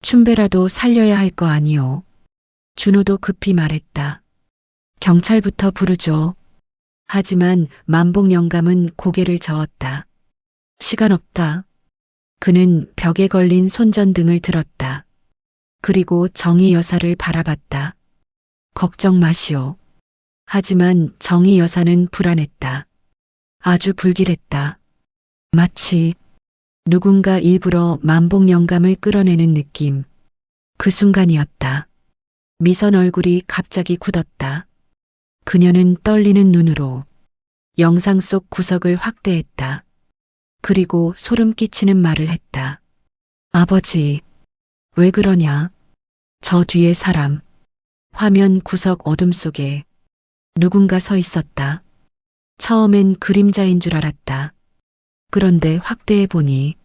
춘배라도 살려야 할 거 아니요. 준호도 급히 말했다. 경찰부터 부르죠. 하지만 만복 영감은 고개를 저었다. 시간 없다. 그는 벽에 걸린 손전등을 들었다. 그리고 정희 여사를 바라봤다. 걱정 마시오. 하지만 정희 여사는 불안했다. 아주 불길했다. 마치 누군가 일부러 만복 영감을 끌어내는 느낌. 그 순간이었다. 미선 얼굴이 갑자기 굳었다. 그녀는 떨리는 눈으로 영상 속 구석을 확대했다. 그리고 소름 끼치는 말을 했다. 아버지, 왜 그러냐? 저 뒤에 사람. 화면 구석 어둠 속에 누군가 서 있었다. 처음엔 그림자인 줄 알았다. 그런데 확대해 보니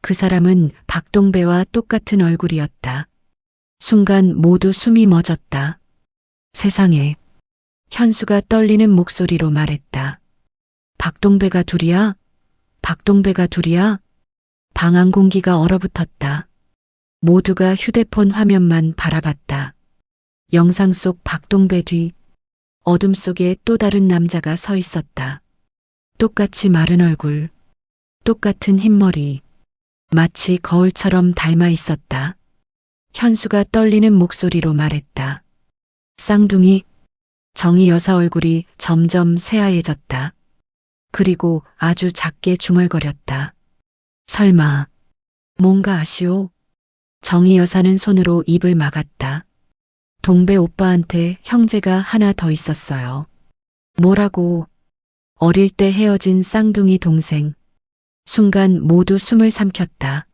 그 사람은 박동배와 똑같은 얼굴이었다. 순간 모두 숨이 멎었다. 세상에, 현수가 떨리는 목소리로 말했다. 박동배가 둘이야? 박동배가 둘이야? 방 안 공기가 얼어붙었다. 모두가 휴대폰 화면만 바라봤다. 영상 속 박동배 뒤 어둠 속에 또 다른 남자가 서 있었다. 똑같이 마른 얼굴, 똑같은 흰머리, 마치 거울처럼 닮아 있었다. 현수가 떨리는 목소리로 말했다. 쌍둥이. 정희 여사 얼굴이 점점 새하얘졌다. 그리고 아주 작게 중얼거렸다. 설마, 뭔가 아시오? 정희 여사는 손으로 입을 막았다. 동배 오빠한테 형제가 하나 더 있었어요. 뭐라고? 어릴 때 헤어진 쌍둥이 동생. 순간 모두 숨을 삼켰다.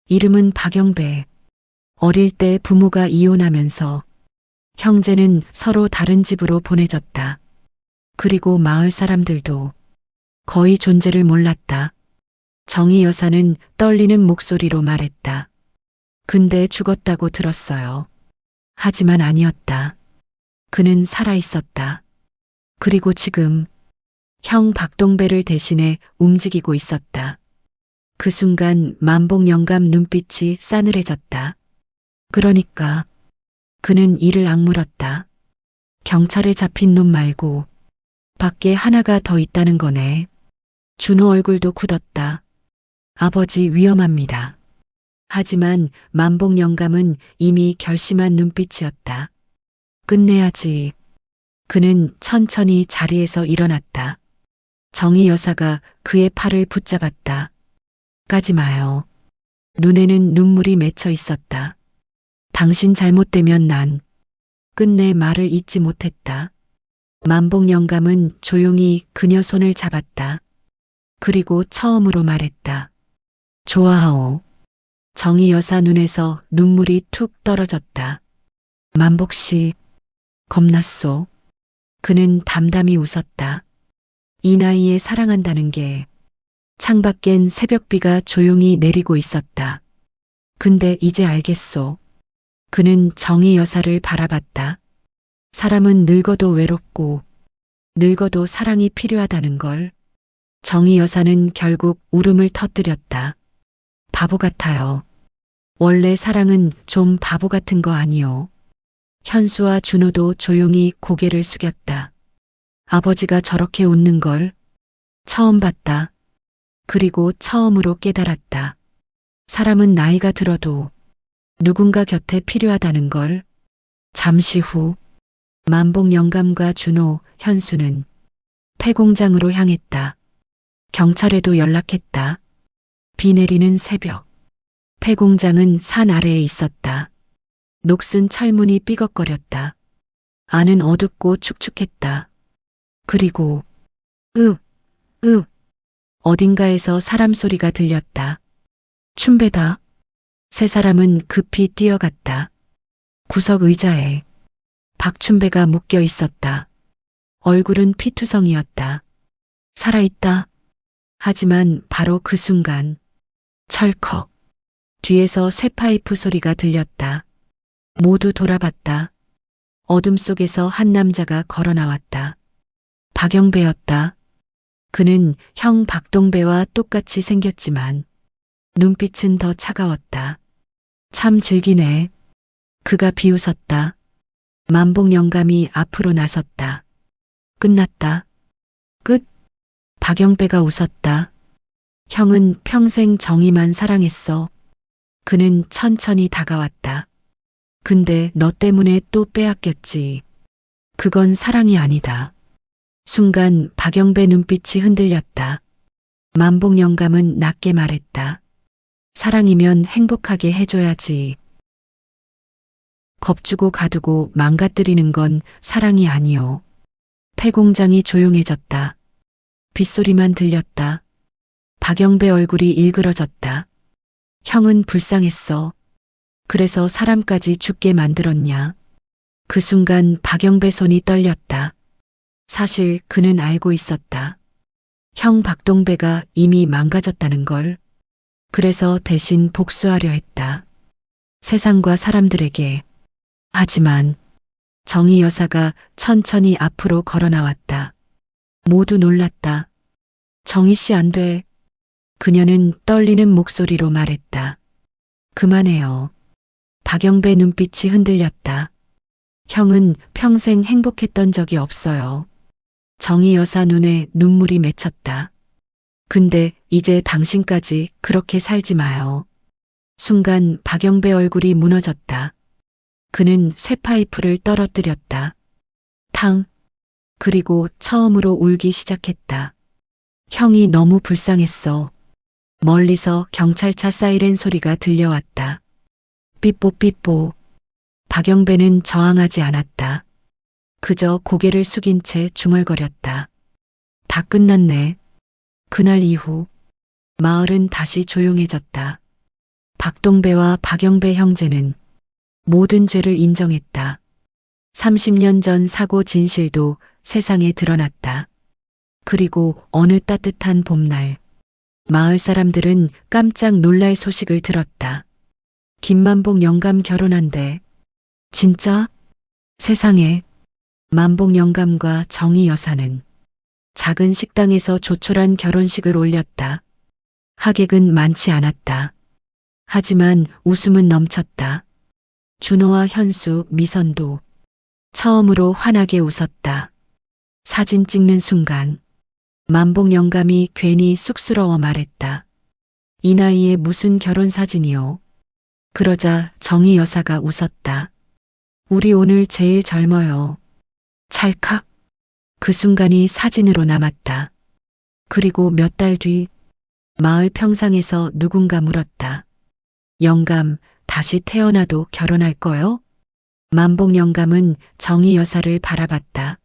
이름은 박영배. 어릴 때 부모가 이혼하면서 형제는 서로 다른 집으로 보내졌다. 그리고 마을 사람들도 거의 존재를 몰랐다. 정희 여사는 떨리는 목소리로 말했다. 근데 죽었다고 들었어요. 하지만 아니었다. 그는 살아 있었다. 그리고 지금 형 박동배를 대신해 움직이고 있었다. 그 순간 만복 영감 눈빛이 싸늘해졌다. 그러니까 그는 이를 악물었다. 경찰에 잡힌 놈 말고 밖에 하나가 더 있다는 거네. 준호 얼굴도 굳었다. 아버지 위험합니다. 하지만 만복 영감은 이미 결심한 눈빛이었다. 끝내야지. 그는 천천히 자리에서 일어났다. 정희 여사가 그의 팔을 붙잡았다. 까지 마요. 눈에는 눈물이 맺혀 있었다. 당신 잘못되면 난 끝내 말을 잇지 못했다. 만복 영감은 조용히 그녀 손을 잡았다. 그리고 처음으로 말했다. 좋아하오. 정희 여사 눈에서 눈물이 툭 떨어졌다. 만복 씨, 겁났소. 그는 담담히 웃었다. 이 나이에 사랑한다는 게 창밖엔 새벽비가 조용히 내리고 있었다. 근데 이제 알겠소. 그는 정희 여사를 바라봤다. 사람은 늙어도 외롭고 늙어도 사랑이 필요하다는 걸. 정희 여사는 결국 울음을 터뜨렸다. 바보 같아요. 원래 사랑은 좀 바보 같은 거 아니요. 현수와 준호도 조용히 고개를 숙였다. 아버지가 저렇게 웃는 걸 처음 봤다. 그리고 처음으로 깨달았다. 사람은 나이가 들어도 누군가 곁에 필요하다는 걸. 잠시 후 만복 영감과 준호, 현수는 폐공장으로 향했다. 경찰에도 연락했다. 비 내리는 새벽. 폐공장은 산 아래에 있었다. 녹슨 철문이 삐걱거렸다. 안은 어둡고 축축했다. 그리고 어딘가에서 사람 소리가 들렸다. 춘배다. 세 사람은 급히 뛰어갔다. 구석 의자에 박춘배가 묶여 있었다. 얼굴은 피투성이었다. 살아있다. 하지만 바로 그 순간 철컥 뒤에서 쇠파이프 소리가 들렸다. 모두 돌아봤다. 어둠 속에서 한 남자가 걸어 나왔다. 박영배였다. 그는 형 박동배와 똑같이 생겼지만 눈빛은 더 차가웠다. 참 즐기네. 그가 비웃었다. 만복 영감이 앞으로 나섰다. 끝났다. 끝. 박영배가 웃었다. 형은 평생 정희만 사랑했어. 그는 천천히 다가왔다. 근데 너 때문에 또 빼앗겼지. 그건 사랑이 아니다. 순간 박영배 눈빛이 흔들렸다. 만복 영감은 낮게 말했다. 사랑이면 행복하게 해줘야지. 겁주고 가두고 망가뜨리는 건 사랑이 아니오. 폐공장이 조용해졌다. 빗소리만 들렸다. 박영배 얼굴이 일그러졌다. 형은 불쌍했어. 그래서 사람까지 죽게 만들었냐. 그 순간 박영배 손이 떨렸다. 사실 그는 알고 있었다. 형 박동배가 이미 망가졌다는 걸. 그래서 대신 복수하려 했다. 세상과 사람들에게. 하지만 정희 여사가 천천히 앞으로 걸어 나왔다. 모두 놀랐다. 정희 씨 안 돼. 그녀는 떨리는 목소리로 말했다. 그만해요. 박영배 눈빛이 흔들렸다. 형은 평생 행복했던 적이 없어요. 정희 여사 눈에 눈물이 맺혔다. 근데 이제 당신까지 그렇게 살지 마요. 순간 박영배 얼굴이 무너졌다. 그는 쇠파이프를 떨어뜨렸다. 탕. 그리고 처음으로 울기 시작했다. 형이 너무 불쌍했어. 멀리서 경찰차 사이렌 소리가 들려왔다. 삐뽀삐뽀. 박영배는 저항하지 않았다. 그저 고개를 숙인 채 중얼거렸다. 다 끝났네. 그날 이후 마을은 다시 조용해졌다. 박동배와 박영배 형제는 모든 죄를 인정했다. 30년 전 사고 진실도 세상에 드러났다. 그리고 어느 따뜻한 봄날, 마을 사람들은 깜짝 놀랄 소식을 들었다. 김만복 영감 결혼한대. 진짜? 세상에. 만복 영감과 정희 여사는 작은 식당에서 조촐한 결혼식을 올렸다. 하객은 많지 않았다. 하지만 웃음은 넘쳤다. 준호와 현수, 미선도 처음으로 환하게 웃었다. 사진 찍는 순간 만복 영감이 괜히 쑥스러워 말했다. 이 나이에 무슨 결혼 사진이요? 그러자 정희 여사가 웃었다. 우리 오늘 제일 젊어요. 찰칵. 그 순간이 사진으로 남았다. 그리고 몇 달 뒤 마을 평상에서 누군가 물었다. 영감, 다시 태어나도 결혼할 거요? 만복 영감은 정희 여사를 바라봤다.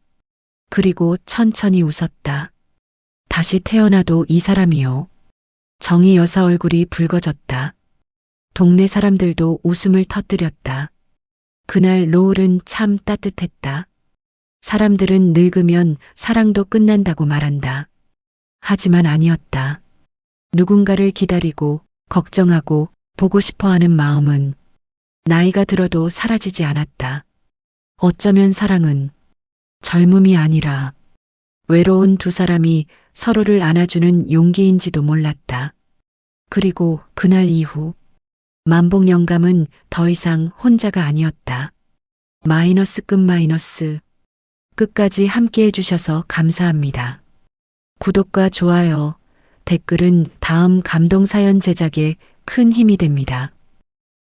그리고 천천히 웃었다. 다시 태어나도 이 사람이요. 정희 여사 얼굴이 붉어졌다. 동네 사람들도 웃음을 터뜨렸다. 그날 노을은 참 따뜻했다. 사람들은 늙으면 사랑도 끝난다고 말한다. 하지만 아니었다. 누군가를 기다리고 걱정하고 보고 싶어하는 마음은 나이가 들어도 사라지지 않았다. 어쩌면 사랑은 젊음이 아니라 외로운 두 사람이 서로를 안아주는 용기인지도 몰랐다. 그리고 그날 이후 만복 영감은 더 이상 혼자가 아니었다. 마이너스 끝 마이너스. 끝까지 함께 해주셔서 감사합니다. 구독과 좋아요, 댓글은 다음 감동사연 제작에 큰 힘이 됩니다.